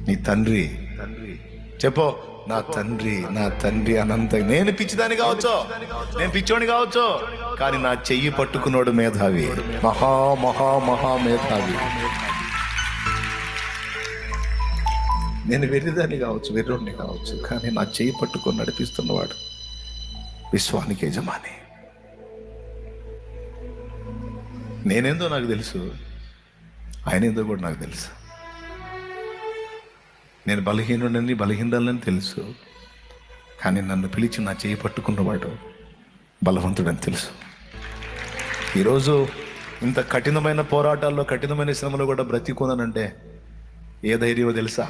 నీ తండ్రి చెప్పో, నా తండ్రి, నా తండ్రి అనంత. నేను పిచ్చిదాన్ని కావచ్చు, నేను పిచ్చోని కావచ్చు, కానీ నా చెయ్యి పట్టుకున్నాడు మేధావి, మహా మహా మహా మేధావి. నేను వెర్రిదాన్ని కావచ్చు, వెర్రోడిని కావచ్చు, కానీ నా చెయ్యి పట్టుకొని నడిపిస్తున్నవాడు విశ్వానికి యజమాని. నేనేందో నాకు తెలుసు, ఆయన ఏందో కూడా నాకు తెలుసు. నేను బలహీనులని తెలుసు, కానీ నన్ను పిలిచి నా చేయి పట్టుకున్నవాడు బలవంతుడని తెలుసు. ఈరోజు ఇంత కఠినమైన పోరాటాల్లో, కఠినమైన శ్రమలో కూడా బ్రతికున్నానంటే ఏ ధైర్యమో తెలుసా?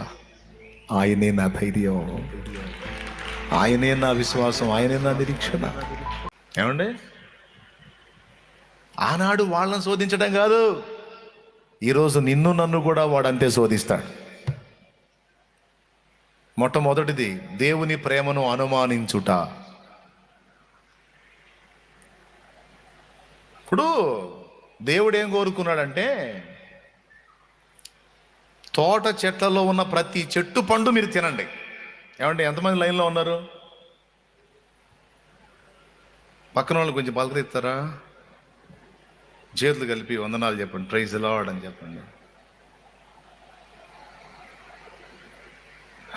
ఆయనే నా ధైర్యం, ఆయనే నా విశ్వాసం, ఆయనే నా నిరీక్షణ. ఏమండి, ఆనాడు వాళ్ళని శోధించడం కాదు, ఈరోజు నిన్ను నన్ను కూడా వాడంతే శోధిస్తాడు. మొట్టమొదటిది దేవుని ప్రేమను అనుమానించుట. ఇప్పుడు దేవుడు ఏం కోరుకున్నాడంటే, తోట చెట్లలో ఉన్న ప్రతి చెట్టు పండు మీరు తినండి. ఏమంటే ఎంతమంది లైన్లో ఉన్నారు? పక్కన వాళ్ళు కొంచెం పలకరిస్తారా? చేతులు కలిపి వందనాలు చెప్పండి, ప్రైజ్ ది లార్డ్ అని చెప్పండి.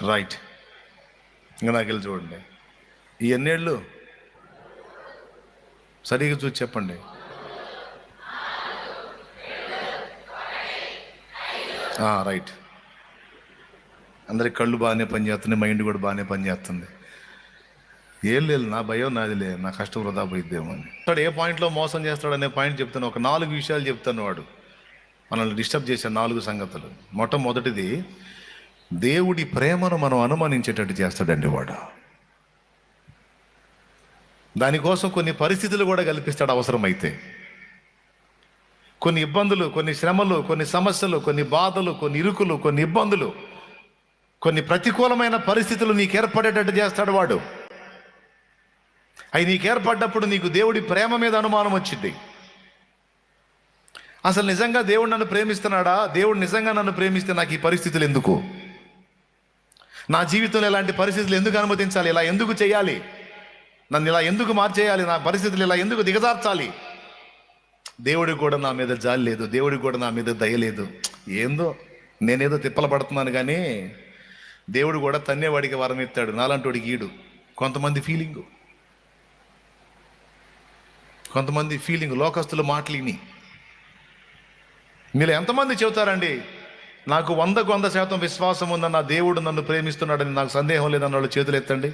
రైట్. ఇంకా నాకు వెళ్ళి చూడండి, ఈ ఎన్నేళ్ళు సరిగ్గా చూసి చెప్పండి. రైట్. అందరికి కళ్ళు బాగానే పనిచేస్తున్నాయి, మైండ్ కూడా బాగానే పనిచేస్తుంది. ఏం లేదు, నా భయం నాదిలే, నా కష్టం వృధా పోయిద్దేమో అని. వాడు ఏ పాయింట్లో మోసం చేస్తాడు అనే పాయింట్ చెప్తాను. ఒక 4 విషయాలు చెప్తాను. వాడు మనల్ని డిస్టర్బ్ చేసే 4 సంగతులు. మొట్టమొదటిది, దేవుడి ప్రేమను మనం అనుమానించేటట్టు చేస్తాడండి వాడు. దానికోసం కొన్ని పరిస్థితులు కూడా కల్పిస్తాడు అవసరమైతే. కొన్ని ఇబ్బందులు, కొన్ని శ్రమలు, కొన్ని సమస్యలు, కొన్ని బాధలు, కొన్ని ఇరుకులు, కొన్ని ఇబ్బందులు, కొన్ని ప్రతికూలమైన పరిస్థితులు నీకు ఏర్పడేటట్టు చేస్తాడు వాడు. అవి నీకు ఏర్పడ్డప్పుడు నీకు దేవుడి ప్రేమ మీద అనుమానం వచ్చింది. అసలు నిజంగా దేవుడు నన్ను ప్రేమిస్తున్నాడా? దేవుడు నిజంగా నన్ను ప్రేమిస్తే నాకు ఈ పరిస్థితులు ఎందుకు? నా జీవితంలో ఇలాంటి పరిస్థితులు ఎందుకు అనుమతించాలి? ఇలా ఎందుకు చేయాలి? నన్ను ఇలా ఎందుకు మార్చేయాలి? నా పరిస్థితులు ఇలా ఎందుకు దిగజార్చాలి? దేవుడికి కూడా నా మీద జాలి లేదు, దేవుడికి కూడా నా మీద దయ లేదు. ఏందో నేనేదో తిప్పలు పడుతున్నాను, కానీ దేవుడు కూడా తన్నేవాడికి వరం ఎత్తాడు, నాలాంటి వాడికి ఈడు. కొంతమంది ఫీలింగ్ లోకస్తులు మాటలిని. మీరు ఎంతమంది చెబుతారండి, నాకు 100% విశ్వాసం ఉందన్న దేవుడు నన్ను ప్రేమిస్తున్నాడని నాకు సందేహం లేదన్న వాళ్ళు చేతులు ఎత్తండి.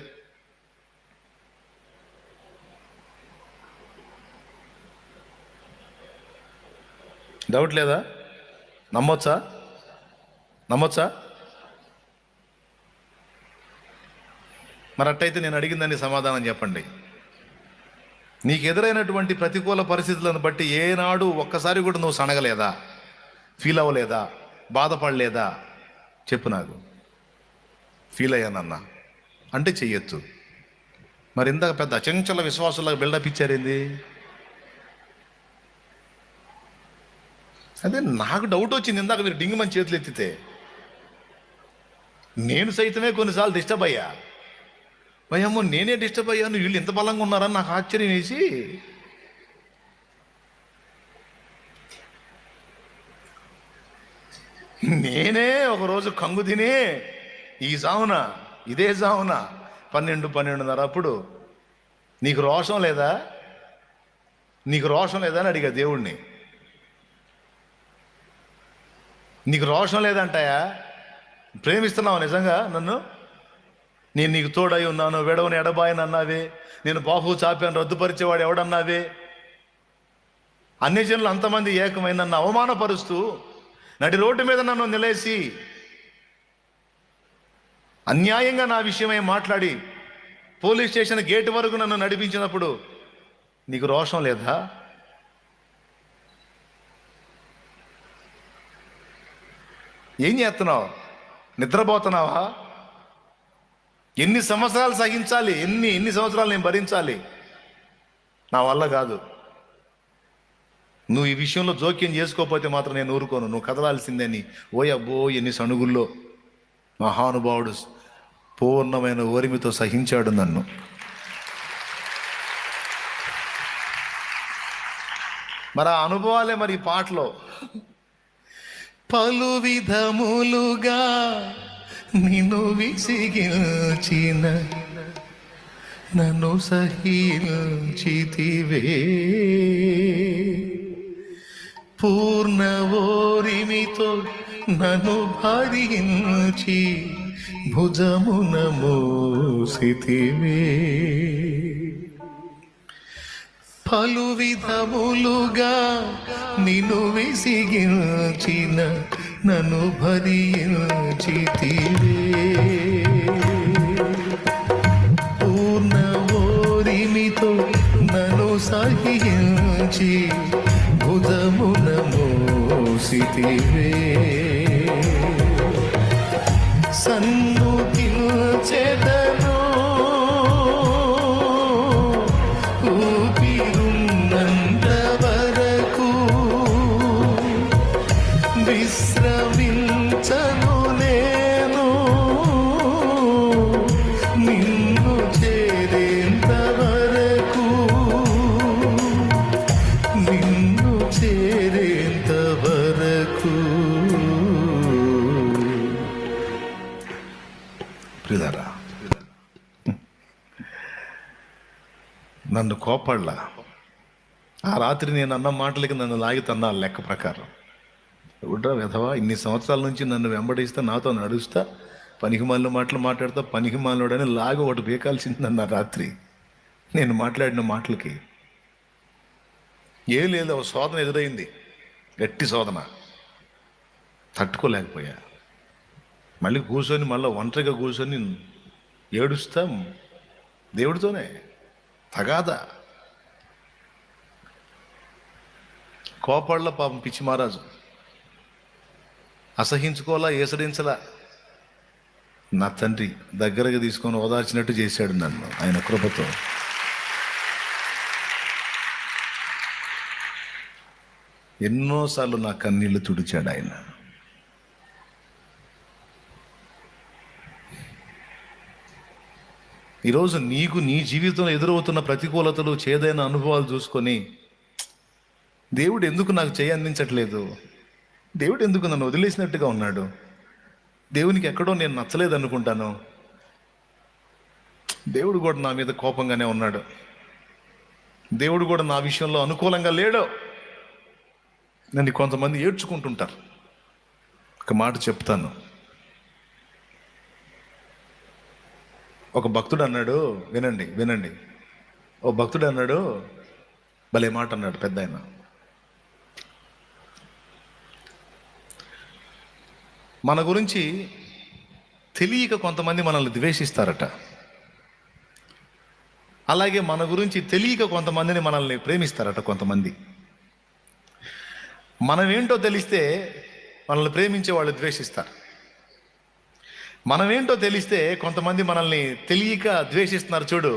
డౌట్ లేదా? నమ్మొచ్చా? మరి అట్టయితే నేను అడిగిందని సమాధానం చెప్పండి. నీకు ఎదురైనటువంటి ప్రతికూల పరిస్థితులను బట్టి ఏనాడు ఒక్కసారి కూడా నువ్వు సనగలేదా? ఫీల్ అవ్వలేదా? బాధపడలేదా? చెప్పు నాకు. ఫీల్ అయ్యానన్నా అంటే చెయ్యొచ్చు. మరి ఇందాక పెద్ద అచంచల విశ్వాసులకు బిల్డప్ ఇచ్చారేంది? అదే నాకు డౌట్ వచ్చింది ఇందాక మీరు డింగిమని చేతులు ఎత్తితే. నేను సైతమే కొన్నిసార్లు డిస్టర్బ్ అయ్యా. భయమ్మో, నేనే డిస్టర్బ్ అయ్యాను, వీళ్ళు ఇంత బలంగా ఉన్నారని నాకు ఆశ్చర్యం వేసి, నేనే ఒకరోజు కంగు తిని ఇదే జామున 12:30 అప్పుడు నీకు రోషం లేదా అని అడిగా దేవుణ్ణి. నీకు రోషం లేదంటాయా? ప్రేమిస్తున్నావు నిజంగా నన్ను? నేను నీకు తోడై ఉన్నాను, విడవని ఎడబాయని అన్నావే, నేను బాహు చాపాను రద్దుపరిచేవాడు ఎవడన్నావే, అన్ని జనులు అంతమంది ఏకమై నన్ను అవమానపరుస్తూ నడి రోడ్డు మీద నన్ను నిలేసి అన్యాయంగా నా విషయమై మాట్లాడి పోలీస్ స్టేషన్ గేటు వరకు నన్ను నడిపించినప్పుడు నీకు రోషం లేదా? ఏం చేస్తున్నావు? నిద్రపోతున్నావా? ఎన్ని సంవత్సరాలు సహించాలి? ఎన్ని సంవత్సరాలు నేను భరించాలి? నా వల్ల కాదు. నువ్వు ఈ విషయంలో జోక్యం చేసుకోకపోతే మాత్రం నేను ఊరుకోను. నువ్వు కదలాల్సిందని. ఓ అబ్బో, ఎన్ని సణుగుల్లో మహానుభావుడు పూర్ణమైన ఓరిమితో సహించాడు నన్ను. మరి ఆ అనుభవాలే మరి ఈ పాటలో. పలు విధములుగా నిన్ను విసిగించిన నన్ను సహించితివే, పూర్ణ ఓరిమితో నన్ను భరించి భుజమున మోసితివే. పలు విధములుగా నిన్ను విసిగించిన నన్ను భరించితివే, పూర్ణ ఓరిమితో నన్ను సహించి భుజమున మోసితివే. సన్నుతించెదను ఊపిరున్నంత వరకు, విశ్రమించను నేను నిన్ను చేరేంత వరకు, నిన్ను చేరేంత వరకు. ప్రియులారా, నన్ను కోపడలా. ఆ రాత్రి నేను అన్న మాటలకి నన్ను లాగి తన్నా లెక్క ప్రకారం. ఎవడ్రా విధవా, ఇన్ని సంవత్సరాల నుంచి నన్ను వెంబడిస్తా, నాతో నడుస్తా, పనికిమాలిన మాటలు మాట్లాడతా, పనికిమాలినోడని లాగి ఒకటి బీకాల్సింది నన్ను ఆ రాత్రి నేను మాట్లాడిన మాటలకి. ఏం లేదు, ఒక శోధన ఎదురైంది, గట్టి శోధన, తట్టుకోలేకపోయా. మళ్ళీ కూర్చొని మళ్ళీ ఒంటరిగా కూర్చొని ఏడుస్తాం దేవుడితోనే తగాదా. కోపళ్ళ పాపం పిచ్చి మహారాజు అసహించుకోవాలా, ఏసరించలా. నా తండ్రి దగ్గరగా తీసుకొని ఓదార్చినట్టు చేశాడు నన్ను ఆయన కృపతో. ఎన్నోసార్లు నా కన్నీళ్లు తుడిచాడు ఆయన. ఈరోజు నీకు నీ జీవితంలో ఎదురవుతున్న ప్రతికూలతలు, చేదైన అనుభవాలు చూసుకొని దేవుడు ఎందుకు నాకు చేయి అందించట్లేదు, దేవుడు ఎందుకు నన్ను వదిలేసినట్టుగా ఉన్నాడు, దేవునికి ఎక్కడో నేను నచ్చలేదు అనుకుంటాను, దేవుడు కూడా నా మీద కోపంగానే ఉన్నాడు, దేవుడు కూడా నా విషయంలో అనుకూలంగా లేడు నన్ను కొంతమంది ఏడ్చుకుంటుంటారు. ఒక మాట చెప్తాను. ఒక భక్తుడు అన్నాడు, వినండి వినండి, ఓ భక్తుడు అన్నాడు, భలే మాట అన్నాడు పెద్ద ఆయన. మన గురించి తెలియక కొంతమంది మనల్ని ద్వేషిస్తారట, అలాగే మన గురించి తెలియక కొంతమందిని మనల్ని ప్రేమిస్తారట కొంతమంది. మనమేంటో తెలిస్తే మనల్ని ప్రేమించే వాళ్ళు ద్వేషిస్తారు. మనమేంటో తెలిస్తే కొంతమంది మనల్ని తెలియక ద్వేషిస్తున్నారు చూడు,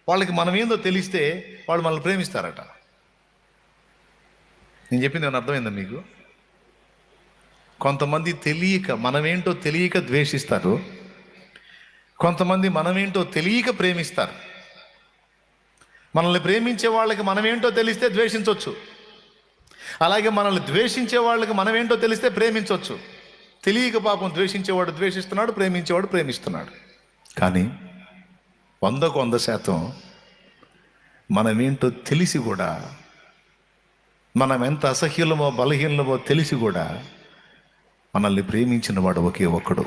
వాళ్ళకి మనమేందో తెలిస్తే వాళ్ళు మనల్ని ప్రేమిస్తారట. నేను చెప్పింది ఏమైనా అర్థమైందా మీకు? కొంతమంది తెలియక, మనమేంటో తెలియక ద్వేషిస్తారు, కొంతమంది మనమేంటో తెలియక ప్రేమిస్తారు. మనల్ని ప్రేమించే వాళ్ళకి మనమేంటో తెలిస్తే ద్వేషించవచ్చు, అలాగే మనల్ని ద్వేషించే వాళ్ళకి మనమేంటో తెలిస్తే ప్రేమించవచ్చు. తెలియక పాపం ద్వేషించేవాడు ద్వేషిస్తున్నాడు, ప్రేమించేవాడు ప్రేమిస్తున్నాడు. కానీ 100కు 100% మనమేంటో తెలిసి కూడా, మనం ఎంత అసహ్యులమో బలహీనమో తెలిసి కూడా మనల్ని ప్రేమించిన వాడు ఒకే ఒక్కడు,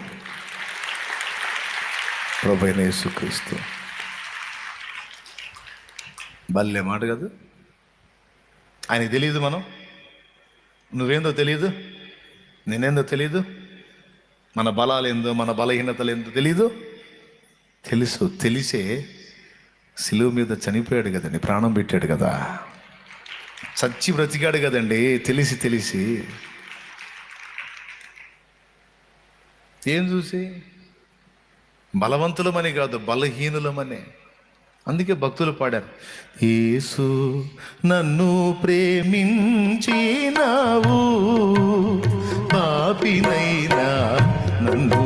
ప్రభువైన యేసుక్రీస్తు. భలే మాట కదా. ఆయనకి తెలియదు మనం, నువ్వేందో తెలియదు, నేనేందో తెలియదు, మన బలాలు ఏందో మన బలహీనతలు ఏందో తెలీదు, తెలుసు. తెలిసే సిలువ మీద చనిపోయాడు కదండి, ప్రాణం పెట్టాడు కదా, చచ్చి బ్రతికాడు కదండి తెలిసి తెలిసి. ఏం చూసి? బలవంతులమని కాదు, బలహీనులమనే. అందుకే భక్తులు పాడారు, యేసు నన్ను ప్రేమించినావు, పాపినైనా నన్ను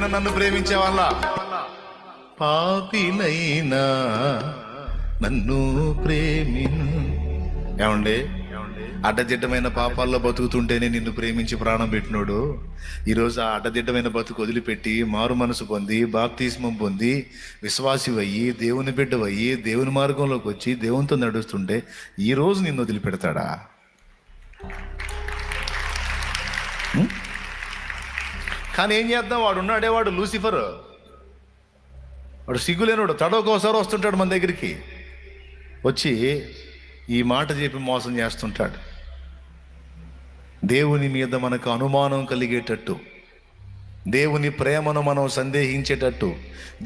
ఎవరైనా నన్ను ప్రేమించే వాళ్ళ? పాపినైనా నన్ను ఏమండి, అడ్డదిడ్డమైన పాపాల్లో బతుకుతుంటేనే నిన్ను ప్రేమించి ప్రాణం పెట్టినోడు ఈరోజు ఆ అడ్డదిడ్డమైన బతుకు వదిలిపెట్టి మారు మనసు పొంది బాప్తిస్మం పొంది విశ్వాసివయ్యి దేవుని బిడ్డవయ్యి దేవుని మార్గంలోకి వచ్చి దేవునితో నడుస్తుంటే ఈరోజు నిన్ను వదిలిపెడతాడా? కానీ ఏం చేద్దాం, వాడు ఉన్నాడే, వాడు లూసిఫర్, వాడు సిగ్గులేనోడు. తడవకోసారి వస్తుంటాడు మన దగ్గరికి, వచ్చి ఈ మాట చెప్పి మోసం చేస్తుంటాడు. దేవుని మీద మనకు అనుమానం కలిగేటట్టు, దేవుని ప్రేమను మనం సందేహించేటట్టు,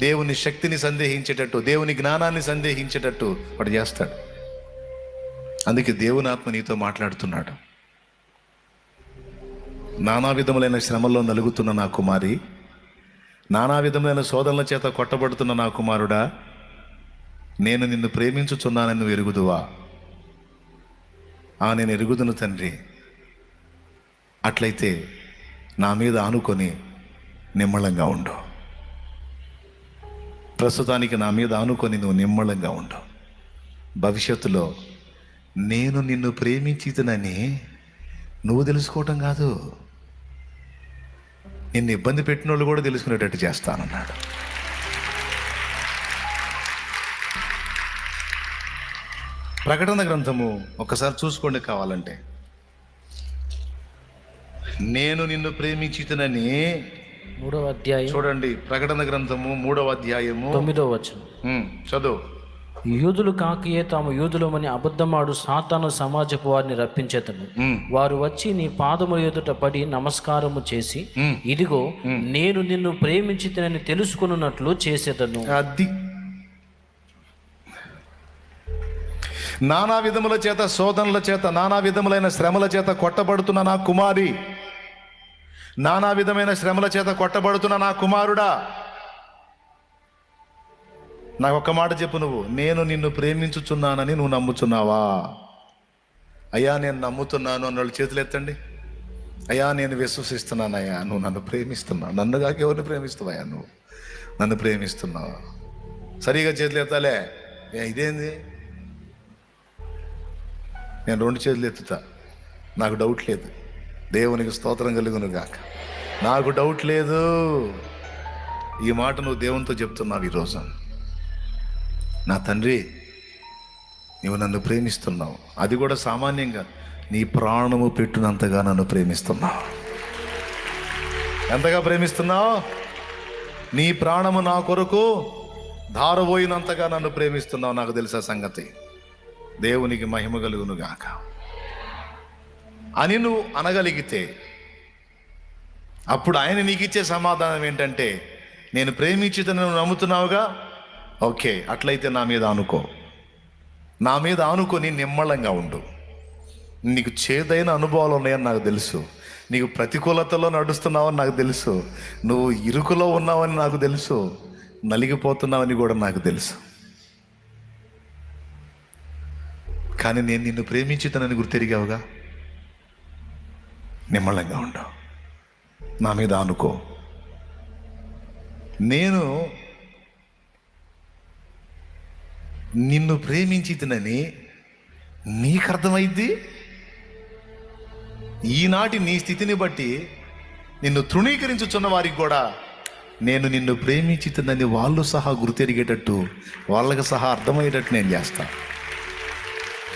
దేవుని శక్తిని సందేహించేటట్టు, దేవుని జ్ఞానాన్ని సందేహించేటట్టు వాడు చేస్తాడు. అందుకే దేవుని ఆత్మ నీతో మాట్లాడుతున్నాడు. నానా విధములైన శ్రమల్లో నలుగుతున్న నా కుమారి, నానా విధములైన శోధనల చేత కొట్టబడుతున్న నా కుమారుడా, నేను నిన్ను ప్రేమించుచున్నానని నువ్వు ఎరుగుదువా? నేను ఎరుగుదును తండ్రి. అట్లయితే నా మీద ఆనుకొని నిమ్మళంగా ఉండు. ప్రస్తుతానికి నా మీద ఆనుకొని నువ్వు నిమ్మళంగా ఉండు. భవిష్యత్తులో నేను నిన్ను ప్రేమించితనని నువ్వు తెలుసుకోవటం కాదు, నిన్ను ఇబ్బంది పెట్టిన వాళ్ళు కూడా తెలుసుకునేటట్టు చేస్తానన్నాడు. ప్రకటన గ్రంథము ఒకసారి చూసుకోండి కావాలంటే. నేను నిన్ను ప్రేమించితనని 3వ అధ్యాయం చూడండి. ప్రకటన గ్రంథము 3వ అధ్యాయము 9వ వచనం. చదువు. యూదులు కాకయే తాము యూదులమని అబద్ధమాడు సాతాను సమాజపు వారిని రప్పించేతను. వారు వచ్చి నీ పాదముల ఎదుట పడి నమస్కారము చేసి, ఇదిగో నేను నిన్ను ప్రేమించితనని తెలుసుకున్నట్లు చేసేదను. అది నానా విధముల చేత శోధనల చేత నానా విధములైన శ్రమల చేత కొట్టబడుతున్న నా కుమారి, నానా విధమైన శ్రమల చేత కొట్టబడుతున్న నా కుమారుడా, నాకు ఒక్క మాట చెప్పు, నువ్వు నేను నిన్ను ప్రేమించుచున్నానని నువ్వు నమ్ముచున్నావా? అయ్యా నేను నమ్ముతున్నాను అన్నోళ్ళు చేతులు ఎత్తండి. అయ్యా నేను విశ్వసిస్తున్నానయ్యా, నువ్వు నన్ను ప్రేమిస్తున్నావు. నన్ను కాక ఎవరిని ప్రేమిస్తావయ్యా? నువ్వు నన్ను ప్రేమిస్తున్నావు. సరిగా చేతులు ఎత్తాలే. ఇదేంది? నేను 2 చేతులు ఎత్తుతా, నాకు డౌట్ లేదు. దేవునికి స్తోత్రం కలుగును గాక. నాకు డౌట్ లేదు. ఈ మాట నువ్వు దేవునితో చెప్తున్నావు ఈరోజు. నా తండ్రి, నువ్వు నన్ను ప్రేమిస్తున్నావు. అది కూడా సామాన్యంగా నీ ప్రాణము పెట్టునంతగా నన్ను ప్రేమిస్తున్నావు. ఎంతగా ప్రేమిస్తున్నావు? నీ ప్రాణము నా కొరకు ధారపోయినంతగా నన్ను ప్రేమిస్తున్నావు. నాకు తెలుసా సంగతి. దేవునికి మహిమ కలుగును గాక అని నువ్వు అనగలిగితే అప్పుడు ఆయన నీకు ఇచ్చే సమాధానం ఏంటంటే, నేను ప్రేమించితను నువ్వు నమ్ముతున్నావుగా, ఓకే, అట్లయితే నా మీద ఆనుకో. నా మీద ఆనుకొని నిమ్మళంగా ఉండు. నీకు చేదైన అనుభవాలు ఉన్నాయని నాకు తెలుసు. నీకు ప్రతికూలతలో నడుస్తున్నావని నాకు తెలుసు. నువ్వు ఇరుకులో ఉన్నావని నాకు తెలుసు. నలిగిపోతున్నావని కూడా నాకు తెలుసు. కానీ నేను నిన్ను ప్రేమించుతానని గుర్తెరిగావుగా. నిమ్మళంగా ఉండు, నా మీద ఆనుకో. నేను నిన్ను ప్రేమించితనని నీకు అర్థమైద్ది. ఈనాటి నీ స్థితిని బట్టి నిన్ను తృణీకరించుచున్న వారికి కూడా నేను నిన్ను ప్రేమించితనని వాళ్ళు సహా గుర్తెరిగేటట్టు, వాళ్ళకి సహా అర్థమయ్యేటట్టు నేను చేస్తా.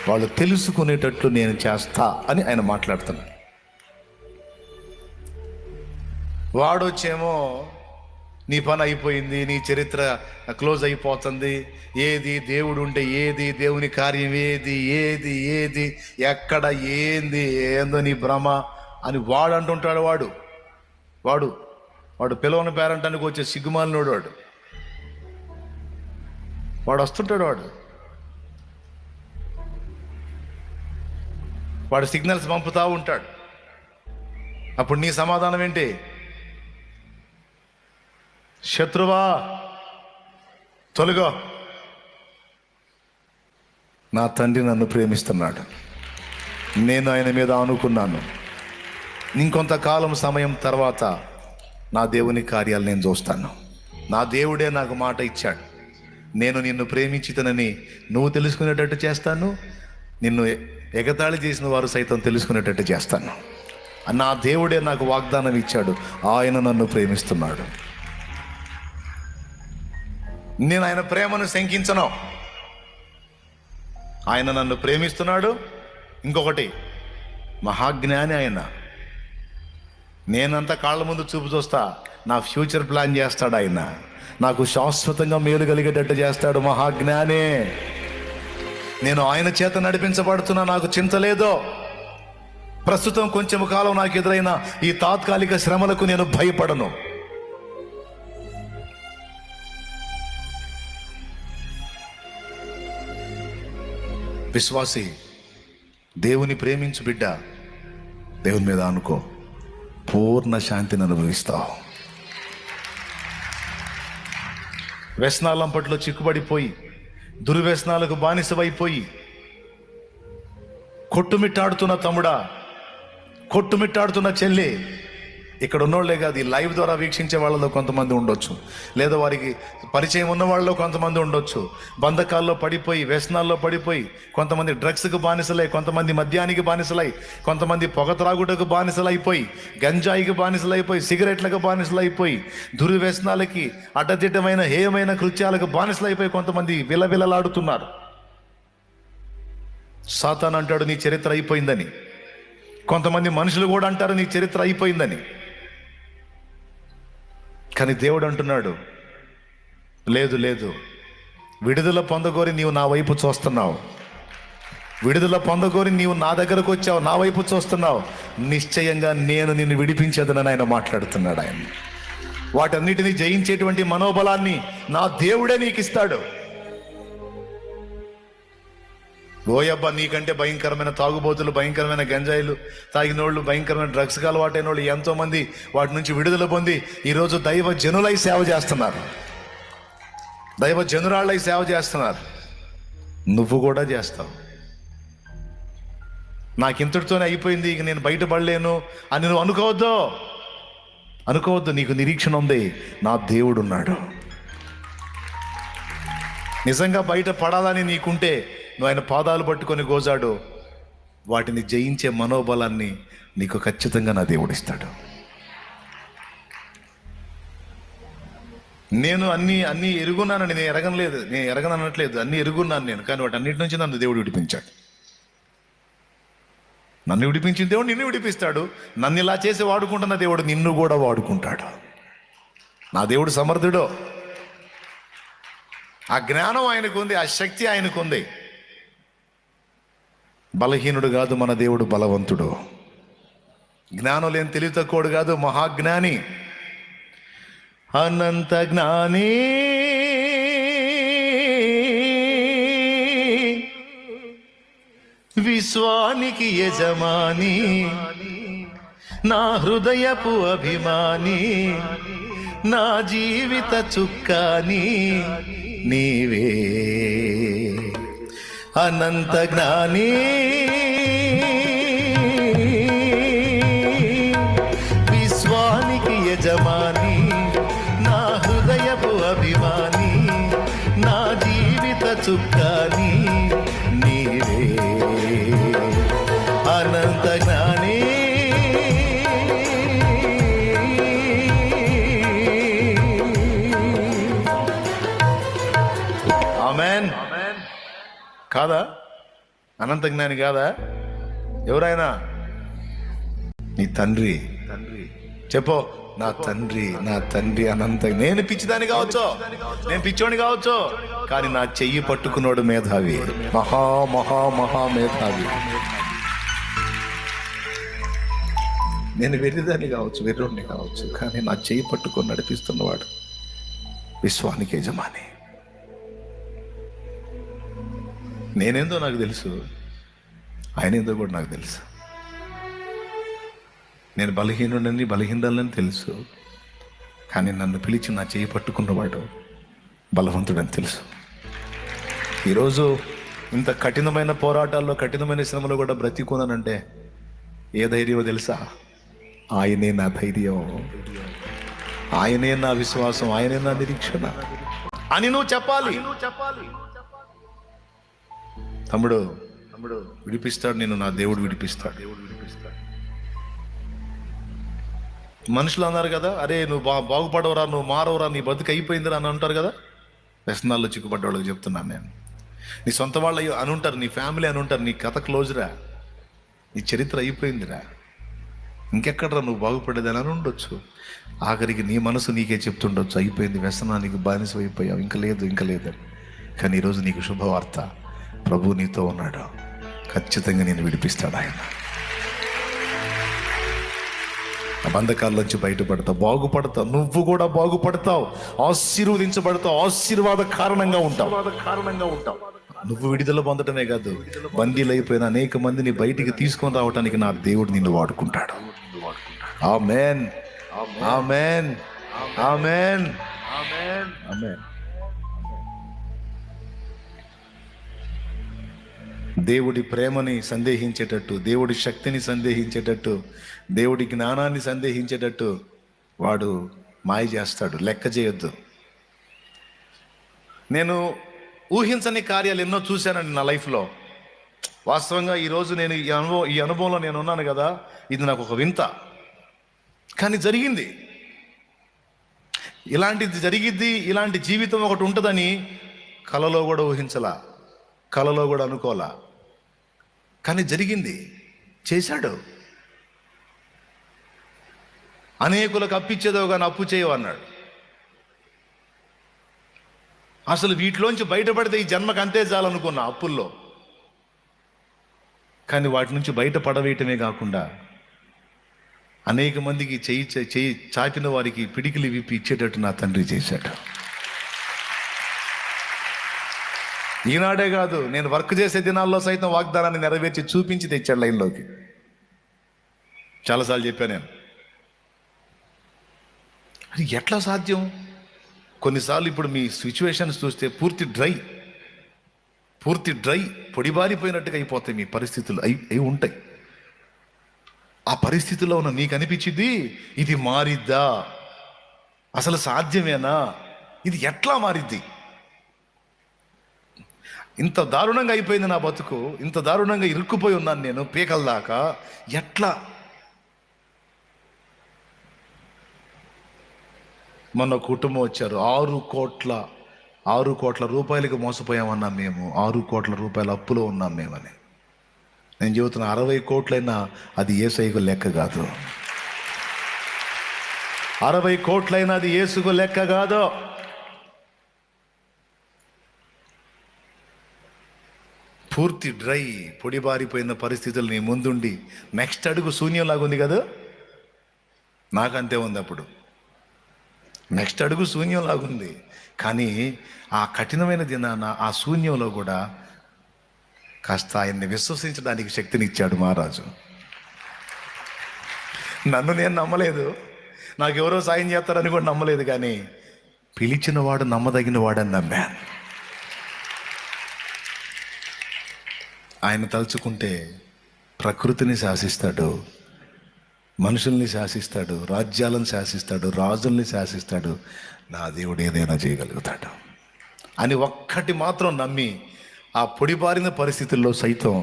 వాళ్ళు తెలుసుకునేటట్లు నేను చేస్తా అని ఆయన మాట్లాడుతున్నాడు. వాడొచ్చేమో నీ పని అయిపోయింది, నీ చరిత్ర క్లోజ్ అయిపోతుంది, ఏది దేవుడు ఉంటే ఏది, దేవుని కార్యం ఏది, ఏది ఏది ఎక్కడ ఏంది, ఏందో నీ భ్రమ అని వాడు అంటుంటాడు. వాడు వాడు వాడు పిలవని పేరంటానికి వచ్చే సిగ్గుమాలినోడు వాడు వస్తుంటాడు. వాడు సిగ్నల్స్ పంపుతా ఉంటాడు. అప్పుడు నీ సమాధానం ఏంటి? శత్రువా తొలగో, నా తండ్రి నన్ను ప్రేమిస్తున్నాడు, నేను ఆయన మీద ఆనుకున్నాను. ఇంకొంతకాలం సమయం తర్వాత నా దేవుని కార్యాలు నేను చూస్తాను. నా దేవుడే నాకు మాట ఇచ్చాడు, నేను నిన్ను ప్రేమించితనని నువ్వు తెలుసుకునేటట్టు చేస్తాను, నిన్ను ఎగతాళి చేసిన వారు సైతం తెలుసుకునేటట్టు చేస్తాను. నా దేవుడే నాకు వాగ్దానం ఇచ్చాడు, ఆయన నన్ను ప్రేమిస్తున్నాడు. నేను ఆయన ప్రేమను శంకించను. ఆయన నన్ను ప్రేమిస్తున్నాడు. ఇంకొకటి, మహాజ్ఞాని ఆయన. నేనంతా కాళ్ళ ముందు చూపు చూస్తా, నా ఫ్యూచర్ ప్లాన్ చేస్తాడు ఆయన. నాకు శాశ్వతంగా మేలు కలిగేటట్టు చేస్తాడు. మహాజ్ఞానే. నేను ఆయన చేత నడిపించబడుతున్నా, నాకు చింత లేదో. ప్రస్తుతం కొంచెం కాలం నాకు ఎదురైన ఈ తాత్కాలిక శ్రమలకు నేను భయపడను. విశ్వాసి, దేవుని ప్రేమించు బిడ్డ, దేవుని మీద అనుకో, పూర్ణ శాంతిని అనుభవిస్తావు. వ్యసనాలంపట్లో చిక్కుబడిపోయి, దుర్వ్యసనాలకు బానిసవైపోయి కొట్టుమిట్టాడుతున్న తమ్ముడా, కొట్టుమిట్టాడుతున్న చెల్లి, ఇక్కడ ఉన్నోళ్లే కాదు, ఈ లైవ్ ద్వారా వీక్షించే వాళ్ళలో కొంతమంది ఉండొచ్చు, లేదా వారికి పరిచయం ఉన్న వాళ్ళలో కొంతమంది ఉండొచ్చు. బంధకాల్లో పడిపోయి, వ్యసనాల్లో పడిపోయి, కొంతమంది డ్రగ్స్కి బానిసలై, కొంతమంది మద్యానికి బానిసలై, కొంతమంది పొగ త్రాగుటకు బానిసలైపోయి, గంజాయికి బానిసలైపోయి, సిగరెట్లకు బానిసలైపోయి, దుర్వ్యసనాలకి, అడ్డదిడ్డమైన హేయమైన కృత్యాలకు బానిసలైపోయి కొంతమంది విలవిలలాడుతున్నారు. సాతాను అంటాడు నీ చరిత్ర అయిపోయిందని. కొంతమంది మనుషులు కూడా అంటారు నీ చరిత్ర అయిపోయిందని. కానీ దేవుడు అంటున్నాడు, లేదు లేదు, విడుదల పొందగోరి నీవు నా వైపు చూస్తున్నావు, విడుదల పొందగోరి నీవు నా దగ్గరకు వచ్చావు, నా వైపు చూస్తున్నావు, నిశ్చయంగా నేను నిన్ను విడిపించేదనని ఆయన మాట్లాడుతున్నాడు. ఆయన వాటన్నిటిని జయించేటువంటి మనోబలాన్ని నా దేవుడే నీకు ఇస్తాడు. ఓయబ్బా, నీకంటే భయంకరమైన తాగుబోతులు, భయంకరమైన గంజాయిలు తాగినోళ్ళు, భయంకరమైన డ్రగ్స్కి అలవాటైన వాళ్ళు ఎంతోమంది వాటి నుంచి విడుదల పొంది ఈరోజు దైవ జనులై సేవ చేస్తున్నారు, దైవ జనురాళ్ళై సేవ చేస్తున్నారు. నువ్వు కూడా చేస్తావు. నాకు ఇంతటితోనే అయిపోయింది, ఇక నేను బయటపడలేను అని నువ్వు అనుకోవద్దు. నీకు నిరీక్షణ ఉంది, నా దేవుడు ఉన్నాడు. నిజంగా బయట పడాలని నీకుంటే నువ్వు ఆయన పాదాలు పట్టుకొని గోజాడు, వాటిని జయించే మనోబలాన్ని నీకు ఖచ్చితంగా నా దేవుడు ఇస్తాడు. నేను అన్నీ ఎరుగున్నానని నేను ఎరగనట్లేదు, అన్నీ ఎరుగున్నాను నేను. కానీ వాటి అన్నిటి నుంచి నన్ను దేవుడు విడిపించాడు. నన్ను విడిపించిన దేవుడు నిన్ను విడిపిస్తాడు. నన్ను ఇలా చేసి వాడుకుంటున్న దేవుడు నిన్ను కూడా వాడుకుంటాడు. నా దేవుడు సమర్థుడు. ఆ జ్ఞానం ఆయనకుంది, ఆ శక్తి ఆయనకుంది. బలహీనుడు కాదు మన దేవుడు, బలవంతుడు. జ్ఞానం లేని తెలివి తక్కువడు కాదు, మహాజ్ఞాని, అనంత జ్ఞాని, విశ్వానికి యజమాని, నా హృదయపు అభిమాని, నా జీవిత చుక్కాని నీవే. అనంత జ్ఞాని, విశ్వానికి యజమాని, నా హృదయపు అభిమాని, నా జీవిత చుక్కాని నీవే. అనంత జ్ఞాని, ఆమేన్. కాదా? అనంత జ్ఞాని కాదా? ఎవరైనా? నీ తండ్రి. చెప్పో, నా తండ్రి అనంత. నేను పిచ్చిదాన్ని కావచ్చు, నేను పిచ్చోని కావచ్చు, కానీ నా చెయ్యి పట్టుకున్నాడు మేధావి, మహా మేధావి. నేను వెర్రిదాన్ని కావచ్చు, వెర్రోడిని కావచ్చు, కానీ నా చెయ్యి పట్టుకొని నడిపిస్తున్నవాడు విశ్వానికి యజమాని. నేనేందో నాకు తెలుసు, ఆయన ఏందో కూడా నాకు తెలుసు. నేను బలహీనులని తెలుసు, కానీ నన్ను పిలిచి నా చేయి పట్టుకున్నవాడు బలవంతుడని తెలుసు. ఈరోజు ఇంత కఠినమైన పోరాటాల్లో, కఠినమైన శ్రమలో కూడా బ్రతికున్నానంటే ఏ ధైర్యమో తెలుసా? ఆయనే నా ధైర్యం. ఆయనే నా విశ్వాసం, ఆయనే నా నిరీక్షణ అని నువ్వు చెప్పాలి. తమ్ముడు విడిపిస్తాడు నేను, నా దేవుడు విడిపిస్తాడు. మనుషులు అన్నారు కదా, అరే నువ్వు బాగుపడవరా, నువ్వు మారవరా, నీ బతుకు అయిపోయిందిరా అని అంటారు కదా. వ్యసనాల్లో చిక్కుపడ్డ వాళ్ళకి చెప్తున్నాను నేను. నీ సొంత వాళ్ళు అని ఉంటారు, నీ ఫ్యామిలీ అని ఉంటారు, నీ కథ క్లోజ్రా, నీ చరిత్ర అయిపోయిందిరా, ఇంకెక్కడరా నువ్వు బాగుపడేదని అని ఉండొచ్చు. ఆఖరికి నీ మనసు నీకే చెప్తుండొచ్చు, అయిపోయింది, వ్యసనానికి బానిస అయిపోయావు, ఇంకా లేదు. కానీ ఈరోజు నీకు శుభవార్త, ప్రభు నీతో ఉన్నాడు, ఖచ్చితంగా నేను విడిపిస్తాడు ఆయన. ఆ బంధకాల్లోంచి బయటపడతావు, బాగుపడతావు, నువ్వు కూడా బాగుపడతావు, ఆశీర్వదించబడతావు, ఆశీర్వాద కారణంగా ఉంటావు. నువ్వు విడుదల పొందటమే కాదు, బందీలు అయిపోయిన అనేక మందిని బయటికి తీసుకొని రావటానికి నా దేవుడు నిన్ను వాడుకుంటాడు. ఆమేన్, ఆమేన్, ఆమేన్, ఆమేన్. దేవుడి ప్రేమని సందేహించేటట్టు, దేవుడి శక్తిని సందేహించేటట్టు, దేవుడి జ్ఞానాన్ని సందేహించేటట్టు వాడు మాయ చేస్తాడు. లెక్క చేయొద్దు. నేను ఊహించని కార్యాలు ఎన్నో చూశానండి నా లైఫ్లో. వాస్తవంగా ఈరోజు నేను ఈ అనుభవంలో నేను ఉన్నాను కదా, ఇది నాకు ఒక వింత, కానీ జరిగింది. ఇలాంటిది జరిగిద్ది, ఇలాంటి జీవితం ఒకటి ఉంటుందని కలలో కూడా ఊహించలా, కలలో కూడా అనుకోలా, కానీ జరిగింది, చేశాడు. అనేకులకు అప్పిచ్చేదో కానీ అప్పు చేయవు అన్నాడు. అసలు వీటిలోంచి బయటపడితే ఈ జన్మకు అంతే చాలనుకున్నా అప్పుల్లో, కానీ వాటి నుంచి బయట పడవేయటమే కాకుండా అనేక మందికి చేయి చాపిన వారికి పిడికిలి విప్పి ఇచ్చేటట్టు నా తండ్రి చేశాడు. ఈనాడే కాదు, నేను వర్క్ చేసే దినాల్లో సైతం వాగ్దానాన్ని నెరవేర్చి చూపించి తెచ్చాడు లైన్లోకి. చాలాసార్లు చెప్పాను నేను, అది ఎట్లా సాధ్యం? కొన్నిసార్లు ఇప్పుడు మీ సిచ్యువేషన్స్ చూస్తే పూర్తి డ్రై పొడిబారిపోయినట్టుగా అయిపోతాయి మీ పరిస్థితులు, అయి ఉంటాయి. ఆ పరిస్థితిలో ఉన్న నీకు అనిపించింది, ఇది మారిద్దా, అసలు సాధ్యమేనా, ఇది ఎట్లా మారిద్ది, ఇంత దారుణంగా అయిపోయింది నా బతుకు, ఇంత దారుణంగా ఇరుక్కుపోయి ఉన్నాను నేను పీకల దాకా, ఎట్లా? మొన్న కుటుంబం వచ్చారు, 6 కోట్ల రూపాయలకి మోసపోయామన్నాం మేము, 6 కోట్ల రూపాయల అప్పులో ఉన్నాం మేమని. నేను చెబుతున్నా, 60 కోట్లైనా అది యేసయ్యకు లెక్క కాదు. 60 కోట్లైనా అది యేసుకు లెక్క కాదు. పూర్తి డ్రై పొడిబారిపోయిన పరిస్థితులు నీ ముందుండి నెక్స్ట్ అడుగు శూన్యంలాగా ఉంది కదా, నాకంతే ఉంది. అప్పుడు నెక్స్ట్ అడుగు శూన్యంలాగుంది, కానీ ఆ కఠినమైన దినాన ఆ శూన్యంలో కూడా కాస్త ఆయన్ని విశ్వసించడానికి శక్తినిచ్చాడు మహారాజు. నన్ను నేను నమ్మలేదు, నాకెవరో సాయం చేస్తారని కూడా నమ్మలేదు, కానీ పిలిచిన వాడు నమ్మదగిన వాడని నమ్మాను. ఆయన తలుచుకుంటే ప్రకృతిని శాసిస్తాడు, మనుషుల్ని శాసిస్తాడు, రాజ్యాలను శాసిస్తాడు, రాజుల్ని శాసిస్తాడు. నా దేవుడు ఏదైనా చేయగలుగుతాడు అని ఒక్కటి మాత్రం నమ్మి ఆ పొడిబారిన పరిస్థితుల్లో సైతం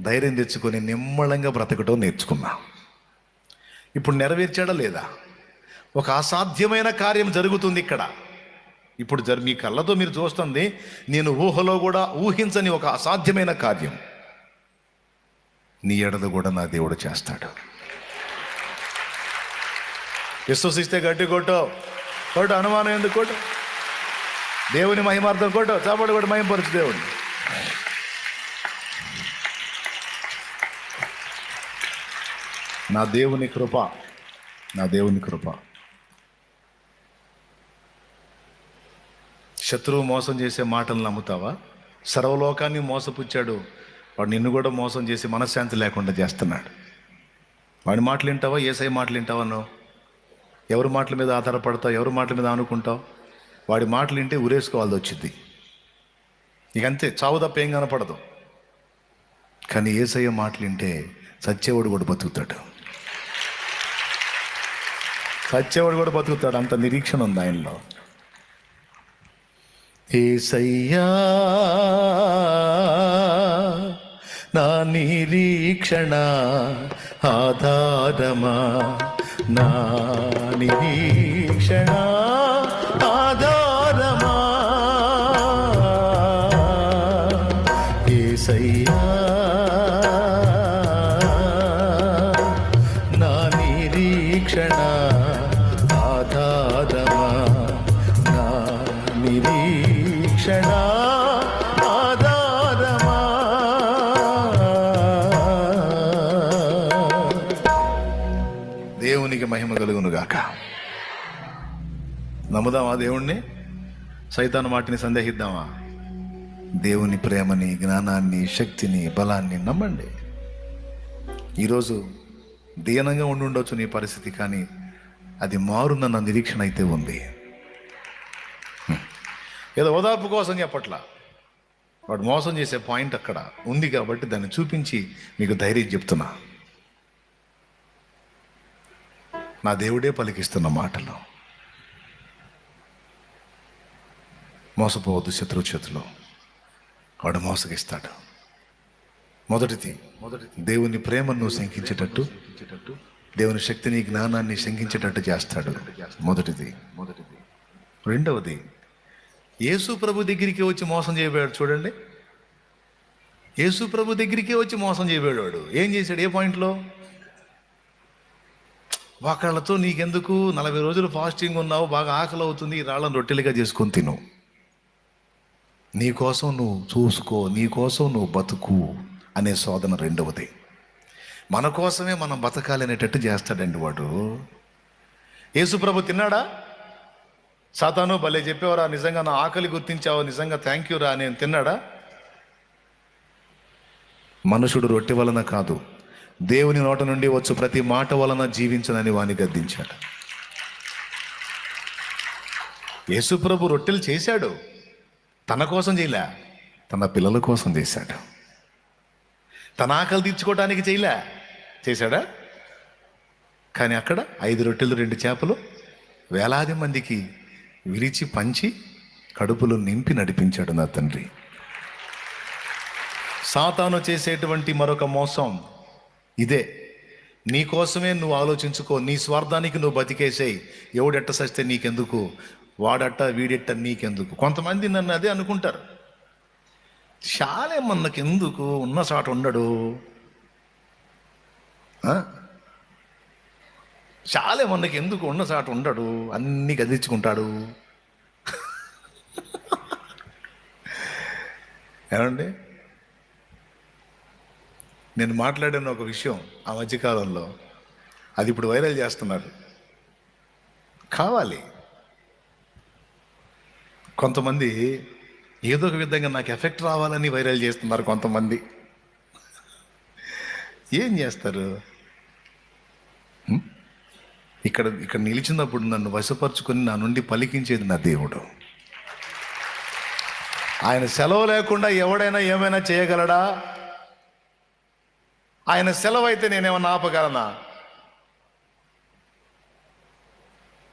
ధైర్యం తెచ్చుకొని నిమ్మళంగా బ్రతకటం నేర్చుకున్నా. ఇప్పుడు నెరవేర్చాడా లేదా? ఒక అసాధ్యమైన కార్యం జరుగుతుంది ఇక్కడ. ఇప్పుడు మీ కళ్ళతో మీరు చూస్తుంది, నేను ఊహలో కూడా ఊహించని ఒక అసాధ్యమైన కార్యం నీ ఎడద కూడా నా దేవుడు చేస్తాడు. విశ్వసిస్తే గట్టి కొట్టు, అనుమానం ఎందుకు కొట్టు, దేవుని మహిమార్థం కొట్టు, చాపడు కూడా మహిమపరచు దేవుడిని. నా దేవుని కృప. శత్రువు మోసం చేసే మాటలు నమ్ముతావా? సర్వలోకాన్ని మోసపుచ్చాడు వాడు, నిన్ను కూడా మోసం చేసి మనశ్శాంతి లేకుండా చేస్తున్నాడు. వాడి మాటలు వింటావా, యేసయ్య మాటలు వింటావా? నువ్వు ఎవరి మాటల మీద ఆధారపడతావు, ఎవరి మాటల మీద అనుకుంటావు? వాడి మాటలు వింటే ఉరేసుకోవాల్సి వచ్చింది, ఇకంతే, చావు తప్ప ఏం కనపడదు. కానీ యేసయ్య మాటలు వింటే సచ్చేవాడు కూడా బతుకుతాడు. చచ్చేవాడు కూడా బతుకుతాడు, అంత నిరీక్షణ ఉంది ఆయనలో. యేసయ్యా నా నిరీక్షణ ఆధారమా, నా నిరీక్షణ ఆధారమా, యేసయ్యా నా నిరీక్షణ ఆధారమా, నా నిరీక్షణ ఆధారమా. దేవునికి మహిమ కలుగును గాక. నమ్ముదామా దేవుణ్ణి? సైతాను మాటిని సందేహిద్దామా? దేవుని ప్రేమని, జ్ఞానాన్ని, శక్తిని, బలాన్ని నమ్మండి. ఈరోజు దీనంగా ఉండొచ్చు నీ పరిస్థితి, కానీ అది మారునన్న నిరీక్షణ అయితే ఉంది. ఏదో ఓదార్పు కోసం చెప్పట్లా, వాడు మోసం చేసే పాయింట్ అక్కడ ఉంది కాబట్టి దాన్ని చూపించి మీకు ధైర్యం చెప్తున్నా. నా దేవుడే పలికిస్తున్న మాటలు. మోసపోవద్దు శత్రువు చేతిలో, వాడు మోసగిస్తాడు. మొదటిది దేవుని ప్రేమను శంకించేటట్టు, దేవుని శక్తిని, జ్ఞానాన్ని శంకించేటట్టు చేస్తాడు. మొదటిది. రెండవది, యేసు ప్రభు దగ్గరికి వచ్చి మోసం చేయబోయాడు. చూడండి, యేసు ప్రభు దగ్గరికి వచ్చి మోసం చేయబోయాడు. ఏం చేశాడు? ఏ పాయింట్లో? వాకళ్ళతో నీకెందుకు, 40 రోజులు ఫాస్టింగ్ ఉన్నావు, బాగా ఆకలి అవుతుంది, ఈ రాళ్ళను రొట్టెలుగా చేసుకొని తిను, నీకోసం నువ్వు చూసుకో, నీకోసం నువ్వు బతుకు అనే శోధన రెండవది. మన కోసమే మనం బతకాలి అనేటట్టు చేస్తాడండి వాడు. యేసుప్రభు తిన్నాడా? సాతాను భలే చెప్పేవారా, నిజంగా నా ఆకలి గుర్తించావు, నిజంగా థ్యాంక్ యూ రా నేను తిన్నాడా? మనుషుడు రొట్టె వలన కాదు, దేవుని నోట నుండి వచ్చు ప్రతి మాట వలన జీవించనని వాని గద్దించాడు. యేసుప్రభు రొట్టెలు చేశాడు, తన కోసం చేయలే, తన పిల్లల కోసం చేశాడు. తన ఆకలి తీర్చుకోవడానికి చేశాడా? కానీ అక్కడ 5 రొట్టెలు 2 చేపలు వేలాది మందికి విరిచి పంచి కడుపులు నింపి నడిపించాడు నా తండ్రి. సాతాను చేసేటువంటి మరొక మోసం ఇదే. నీ కోసమే నువ్వు ఆలోచించుకో, నీ స్వార్థానికి నువ్వు బతికేసేయి, ఎవడెట్ట సస్తే నీకెందుకు, వాడట్ట వీడెట్ట నీకెందుకు. కొంతమంది నన్ను అదే అనుకుంటారు, చాలే మనకెందుకు, ఉన్న చాట ఉండడు, చాలే మనకి ఎందుకు, ఉన్న చాట ఉండడు, అన్నీ గదించుకుంటాడు. ఏమండి, నేను మాట్లాడిన ఒక విషయం ఆ మధ్యకాలంలో, అది ఇప్పుడు వైరల్ చేస్తున్నారు. కావాలి కొంతమంది, ఏదో ఒక విధంగా నాకు ఎఫెక్ట్ రావాలని వైరల్ చేస్తున్నారు కొంతమంది. ఏం చేస్తారు? ఇక్కడ నిలిచినప్పుడు నన్ను వశపరుచుకొని నా నుండి పలికించేది నా దేవుడు. ఆయన సెలవు లేకుండా ఎవడైనా ఏమైనా చేయగలడా? ఆయన సెలవు అయితే నేనేమన్నా ఆపగలనా?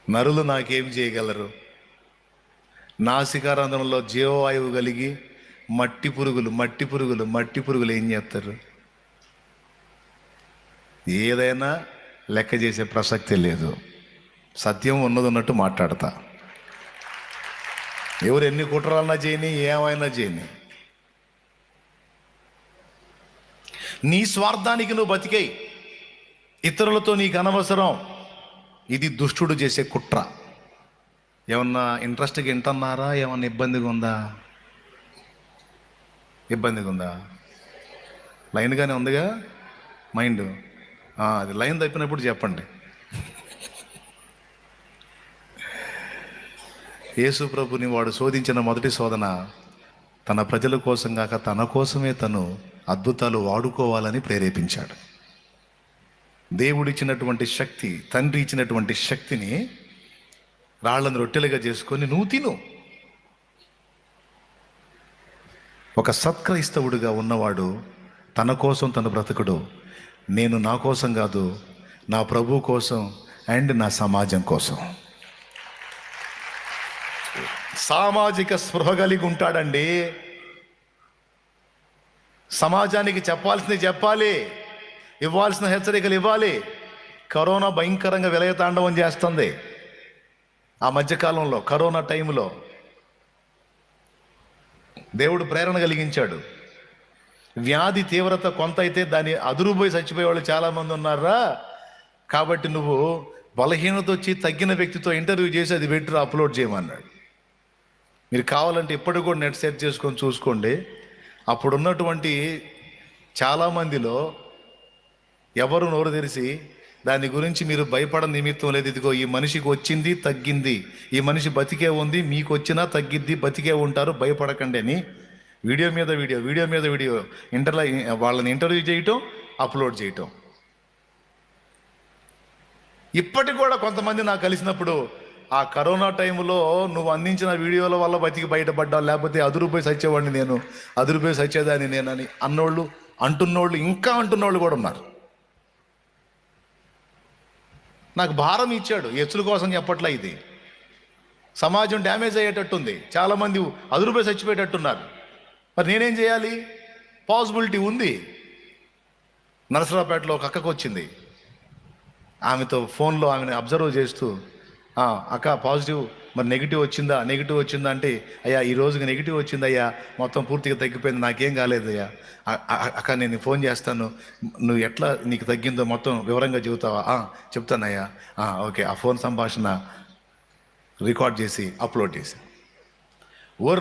నరులు నాకేం చేయగలరు? నాసికారంధ్రంలో జీవవాయువు కలిగి మట్టి పురుగులు ఏం చేస్తారు? ఏదైనా లెక్క చేసే ప్రసక్తి లేదు. సత్యం ఉన్నట్టు మాట్లాడతా. ఎవరు ఎన్ని కుట్రాలన్నా చేయని, ఏమైనా చేయని, నీ స్వార్థానికి నువ్వు బతికేయి, ఇతరులతో నీకు అనవసరం. ఇది దుష్టుడు చేసే కుట్ర. ఏమన్నా ఇంట్రెస్ట్గా వింటున్నారా? ఏమన్నా ఇబ్బందిగా ఉందా? లైన్గానే ఉందిగా మైండ్. అది లైన్ తప్పినప్పుడు చెప్పండి. యేసు ప్రభుని వాడు శోధించిన మొదటి శోధన, తన ప్రజల కోసం కాక తన కోసమే తను అద్భుతాలు వాడుకోవాలని ప్రేరేపించాడు. దేవుడిచ్చినటువంటి శక్తి, తండ్రి ఇచ్చినటువంటి శక్తిని రాళ్ళను రొట్టెలుగా చేసుకొని నువ్వు తిను. ఒక సత్క్రైస్తవుడిగా ఉన్నవాడు తన కోసం తను బ్రతకడు. నేను నా కోసం కాదు, నా ప్రభు కోసం అండ్ నా సమాజం కోసం. సామాజిక స్పృహ కలిగి ఉంటాడండి. సమాజానికి చెప్పాల్సింది చెప్పాలి, ఇవ్వాల్సిన హెచ్చరికలు ఇవ్వాలి. కరోనా భయంకరంగా విలయతాండవం చేస్తుంది. ఆ మధ్యకాలంలో కరోనా టైంలో దేవుడు ప్రేరణ కలిగించాడు. వ్యాధి తీవ్రత కొంత అయితే దాన్ని అదురుపోయి చచ్చిపోయే వాళ్ళు చాలామంది ఉన్నారా, కాబట్టి నువ్వు బలహీనత వచ్చి తగ్గిన వ్యక్తితో ఇంటర్వ్యూ చేసి అది పెట్టి అప్లోడ్ చేయమన్నాడు. మీరు కావాలంటే ఇప్పటికి కూడా నెట్ సెర్చ్ చేసుకొని చూసుకోండి. అప్పుడున్నటువంటి చాలామందిలో ఎవరు నోరు తెరిచి దాని గురించి మీరు భయపడ నిమిత్తం లేదు, ఇదిగో ఈ మనిషికి వచ్చింది తగ్గింది, ఈ మనిషి బతికే ఉంది, మీకు వచ్చినా తగ్గిద్ది, బతికే ఉంటారు, భయపడకండి అని వీడియో మీద వీడియో వాళ్ళని ఇంటర్వ్యూ చేయటం, అప్లోడ్ చేయటం. ఇప్పటికి కూడా కొంతమంది నాకు కలిసినప్పుడు ఆ కరోనా టైంలో నువ్వు అందించిన వీడియోల వల్ల బతికి బయటపడ్డావు, లేకపోతే అదురుపోయి సచ్చేవాడిని నేను, అదురుపోయి సచ్చేదాన్ని నేనని అంటున్నోళ్ళు ఇంకా అంటున్నోళ్ళు కూడా ఉన్నారు. నాకు భారం ఇచ్చాడు, ఎచ్చుల కోసం చెప్పట్లా. ఇది సమాజం డ్యామేజ్ అయ్యేటట్టుంది, చాలామంది అదురుపోయి చచ్చిపోయేటట్టున్నారు. మరి నేనేం చేయాలి? పాసిబిలిటీ ఉంది. నరసరావుపేటలో ఒక అక్కకు వచ్చింది. ఆమెతో ఫోన్లో ఆమెను అబ్జర్వ్ చేస్తూ, అక్క పాజిటివ్, మరి నెగిటివ్ వచ్చిందా అంటే, అయ్యా ఈ రోజుకి నెగిటివ్ వచ్చిందయ్యా, మొత్తం పూర్తిగా తగ్గిపోయింది, నాకేం కాలేదయ్యా. అక్క నేను ఫోన్ చేస్తాను, నువ్వు ఎట్లా నీకు తగ్గిందో మొత్తం వివరంగా చెబుతావా? చెప్తానయ్యా. ఓకే. ఆ ఫోన్ సంభాషణ రికార్డ్ చేసి అప్లోడ్ చేసి,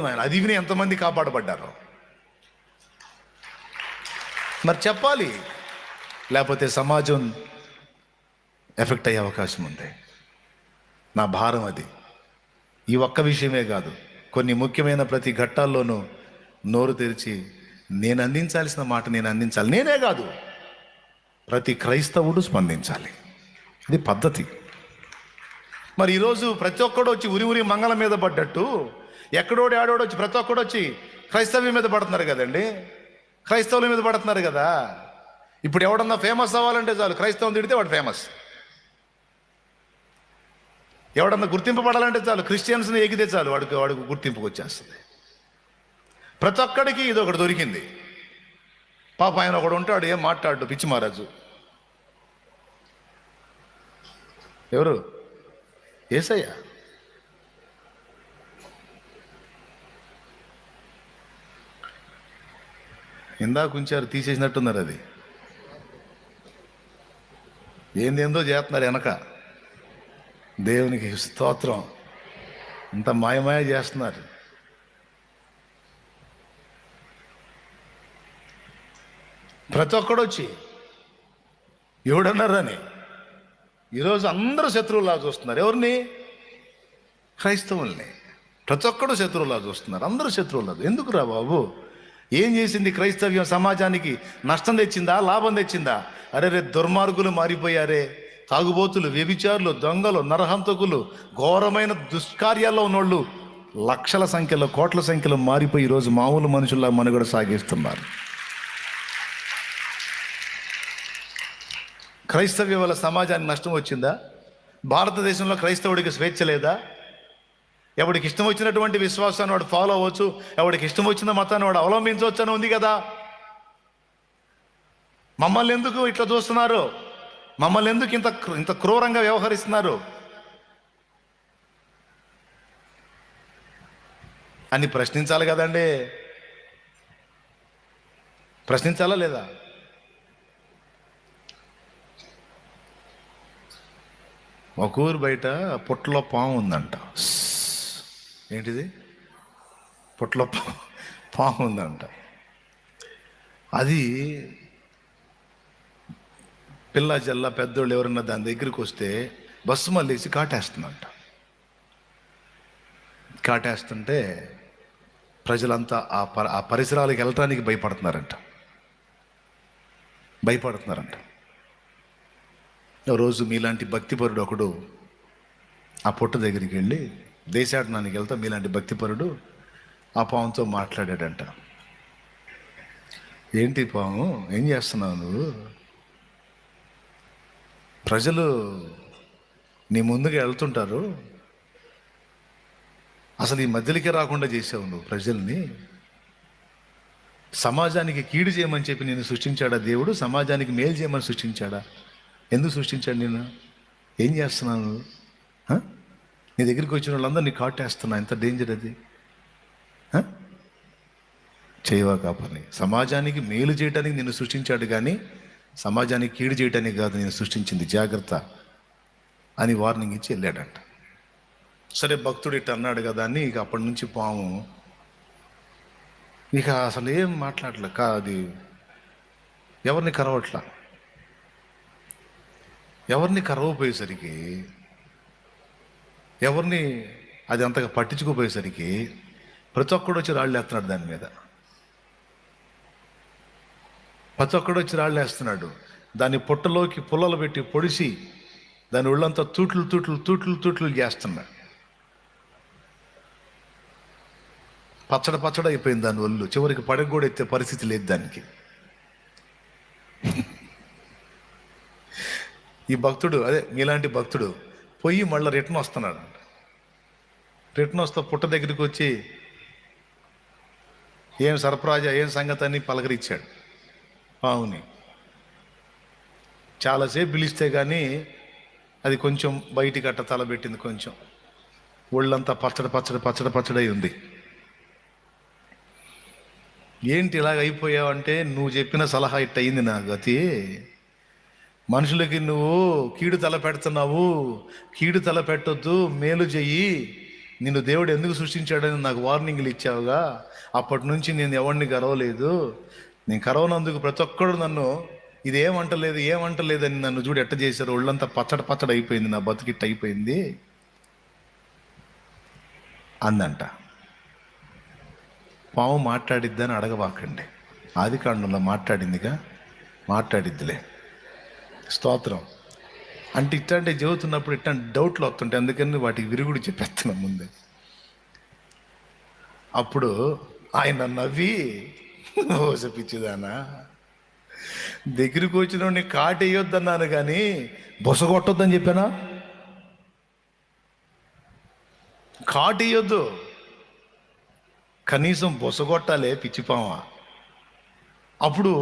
నాయన అది విని ఎంతమంది కాపాడబడ్డారో. మరి చెప్పాలి, లేకపోతే సమాజం ఎఫెక్ట్ అయ్యే అవకాశం ఉంది. నా భారం అది. ఈ ఒక్క విషయమే కాదు, కొన్ని ముఖ్యమైన ప్రతి ఘట్టాల్లోనూ నోరు తెరిచి నేను అందించాల్సిన మాట నేను అందించాలి. నేనే కాదు, ప్రతి క్రైస్తవుడు స్పందించాలి. ఇది పద్ధతి. మరి ఈరోజు ప్రతి ఒక్కడు వచ్చి ఉరి మంగళం మీద పడ్డట్టు, ఎక్కడోడి ఆడోడు వచ్చి ప్రతి ఒక్కడు వచ్చి క్రైస్తవ్యం మీద పడుతున్నారు కదండి, క్రైస్తవుల మీద పడుతున్నారు కదా. ఇప్పుడు ఎవడన్నా ఫేమస్ అవ్వాలంటే చాలు, క్రైస్తవం తిడితే వాడు ఫేమస్. ఎవడన్నా గుర్తింపబడాలంటే చాలు, క్రిస్టియన్స్ని ఎగితే చాలు, వాడికి గుర్తింపుకు వచ్చేస్తుంది. ప్రతి ఒక్కడికి ఇది ఒకటి దొరికింది. పాప ఆయన ఒకడు ఉంటాడు, ఏం మాట్లాడు, పిచ్చి మహారాజు. ఎవరు? యేసయ్య. ఇందాక ఉంచారు, తీసేసినట్టున్నారు. అది ఏందేందో చేస్తున్నారు వెనక. దేవునికి స్తోత్రం. అంత మాయమాయ చేస్తున్నారు. ప్రతి ఒక్కడు వచ్చి ఎవడన్నారని ఈరోజు అందరూ శత్రువులా చూస్తున్నారు. ఎవరిని? క్రైస్తవుల్ని. ప్రతి ఒక్కడు శత్రువులా చూస్తున్నారు, అందరూ శత్రువులా. ఎందుకురా బాబు? ఏం చేసింది క్రైస్తవ్యం? సమాజానికి నష్టం తెచ్చిందా, లాభం తెచ్చిందా? అరే దుర్మార్గులు మారిపోయారే. తాగుబోతులు, వ్యభిచారులు, దొంగలు, నరహంతకులు, ఘోరమైన దుష్కార్యాల్లో ఉన్నోళ్ళు లక్షల సంఖ్యలో, కోట్ల సంఖ్యలో మారిపోయి ఈరోజు మామూలు మనుషుల్లా మనుగడ సాగిస్తున్నారు. క్రైస్తవ్యం వల్ల సమాజానికి నష్టం వచ్చిందా? భారతదేశంలో క్రైస్తవుడికి స్వేచ్ఛ లేదా? ఎవడికి ఇష్టం వచ్చినటువంటి విశ్వాసాన్ని వాడు ఫాలో అవ్వచ్చు, ఎవడికి ఇష్టం వచ్చిన మతాన్ని వాడు అవలంబించవచ్చు అని ఉంది కదా. మమ్మల్ని ఎందుకు ఇట్లా చూస్తున్నారు? మమ్మల్ని ఎందుకు ఇంత క్రూరంగా వ్యవహరిస్తున్నారు అని ప్రశ్నించాలి కదండి. ప్రశ్నించాలా లేదా? ఒక ఊరు బయట పుట్టలో పాము ఉందంట. ఏంటిది? పుట్టలో పాము ఉందంట. అది పిల్ల జల్ల పెద్దోళ్ళు ఎవరన్నా దాని దగ్గరికి వస్తే బస్సు మళ్ళేసి కాటేస్తుందంట. కాటేస్తుంటే ప్రజలంతా ఆ పరిసరాలకు వెళ్ళటానికి భయపడుతున్నారంట. రోజు మీలాంటి భక్తిపరుడు ఒకడు ఆ పుట్ట దగ్గరికి వెళ్ళి దేశాటనానికి వెళ్తా మీలాంటి భక్తిపరుడు ఆ పాముతో మాట్లాడాడంట. ఏంటి పాము, ఏం చేస్తున్నావు నువ్వు? ప్రజలు నీ ముందుకు వెళ్తుంటారు. అసలు ఈ మధ్యలోకి రాకుండా చేసావు నువ్వు ప్రజల్ని. సమాజానికి కీడు చేయమని చెప్పి నేను సృష్టించాడా దేవుడు? సమాజానికి మేలు చేయమని సృష్టించాడా? ఎందుకు సృష్టించాడు నేను? ఏం చేస్తున్నాను నువ్వు? నీ దగ్గరికి వచ్చిన వాళ్ళందరూ కాటేస్తున్నా. ఎంత డేంజర్ అది. చేయవా కాపని. సమాజానికి మేలు చేయడానికి నిన్ను సృష్టించాడు, కానీ సమాజానికి కీడు చేయడానికి కాదు నేను సృష్టించింది, జాగ్రత్త అని వార్నింగ్ ఇచ్చి వెళ్ళాడంట. సరే, భక్తుడు ఇట్ట అన్నాడు కదా అని ఇక అప్పటి నుంచి పాము ఇక అసలు ఏం మాట్లాడలే. అది ఎవరిని కరవట్లా. ఎవరిని కరవపోయేసరికి, ఎవరిని అది అంతగా పట్టించుకోపోయేసరికి ప్రతి ఒక్కడు వచ్చి రాళ్ళు వేస్తున్నాడు దాని మీద. ప్రతి ఒక్కడు వచ్చి రాళ్ళు వేస్తున్నాడు. దాని పుట్టలోకి పుల్లలు పెట్టి పొడిసి దాని ఒళ్ళంతా తూట్లు తూట్లు తూట్లు తూట్లు చేస్తున్నాడు. పచ్చడి పచ్చడి అయిపోయింది దాని ఒళ్ళు. చివరికి పడగ కూడా ఎత్తే పరిస్థితి లేదు దానికి. ఈ భక్తుడు, అదే మీలాంటి భక్తుడు పోయి మళ్ళీ రిటర్న్ వస్తున్నాడు. రిటర్న్ వస్తా పుట్ట దగ్గరికి వచ్చి ఏం సర్ప్రాజా, ఏం సంగతి అని పలకరించాడు పావుని. చాలాసేపు పిలిస్తే కానీ అది కొంచెం బయటికి అట్ట తలబెట్టింది. కొంచెం ఒళ్ళంతా పచ్చడి పచ్చడి పచ్చడి పచ్చడి ఉంది. ఏంటి ఇలాగ అయిపోయావంటే, నువ్వు చెప్పిన సలహా ఇట్ట అయింది నా గతి. మనుషులకి నువ్వు కీడు తల పెడుతున్నావు. కీడు తల పెట్టొద్దు, మేలు చెయ్యి. నిన్ను దేవుడు ఎందుకు సృష్టించాడని నాకు వార్నింగ్లు ఇచ్చావుగా. అప్పటి నుంచి నేను ఎవరిని కరవలేదు. నేను కరవనందుకు ప్రతి ఒక్కడు నన్ను ఇది ఏమంటలేదు అని నన్ను చూడు ఎట్ట చేశారు. ఒళ్ళంతా పచ్చడి పచ్చడి అయిపోయింది, నా బతుకిట్ట అయిపోయింది అందంట. పాము మాట్లాడిద్దని అడగబాకండి. ఆదికాండంలో మాట్లాడిందిగా, మాట్లాడిద్దిలే. స్తోత్రం. అంటే ఇట్లాంటి చదువుతున్నప్పుడు ఇట్లాంటి డౌట్లు వస్తుంటాయి, అందుకని వాటికి విరుగుడు చెప్పేస్తున్నాం ముందే. అప్పుడు ఆయన నవ్వి, ఓసపిచ్చిదానా, దగ్గరికి వచ్చిన కాటేయొద్దన్నాను కానీ బొసగొట్టొద్దని చెప్పానా? కాటేయొద్దు, కనీసం బొసగొట్టాలే పిచ్చిపామా. అప్పుడు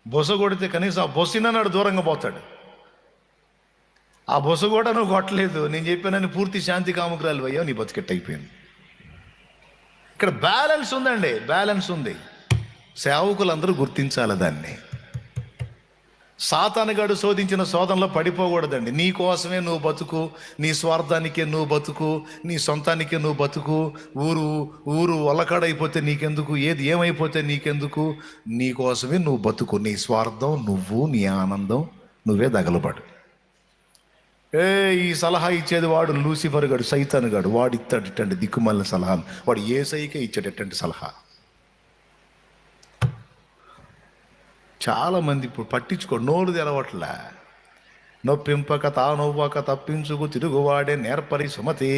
బొస కొడితే కనీసం ఆ బొసినాడు దూరంగా పోతాడు. ఆ బొస కూడా నువ్వు కొట్టలేదు, నేను చెప్పానని పూర్తి శాంతి కాముకురాలు అయ్యా, నీ బతికెట్ అయిపోయింది. ఇక్కడ బ్యాలెన్స్ ఉందండి, బ్యాలెన్స్ ఉంది. సేవకులందరూ గుర్తించాలి దాన్ని. సాతానుగాడు శోధించిన శోధనలో పడిపోకూడదండి. నీ కోసమే నువ్వు బతుకు, నీ స్వార్థానికే నువ్వు బతుకు, నీ సొంతానికే నువ్వు బతుకు. ఊరు ఒలకాడైపోతే నీకెందుకు, ఏది ఏమైపోతే నీకెందుకు. నీ కోసమే నువ్వు బతుకు. నీ స్వార్థం నువ్వు, నీ ఆనందం నువ్వే దగలబడు. ఈ సలహా ఇచ్చేది వాడు లూసిఫర్ గాడు, సైతాను గాడు. వాడు ఇస్తాడు ఇట్టండి దిక్కుమాలిన సలహాలు. వాడు ఏసైకే ఇచ్చాడు ఇట్టండి సలహా. చాలామంది ఇప్పుడు పట్టించుకో, నోరు తెరవట్లే. నొప్పింపక తానొవ్వక తప్పించుకు తిరుగువాడే నేర్పరి సుమతి.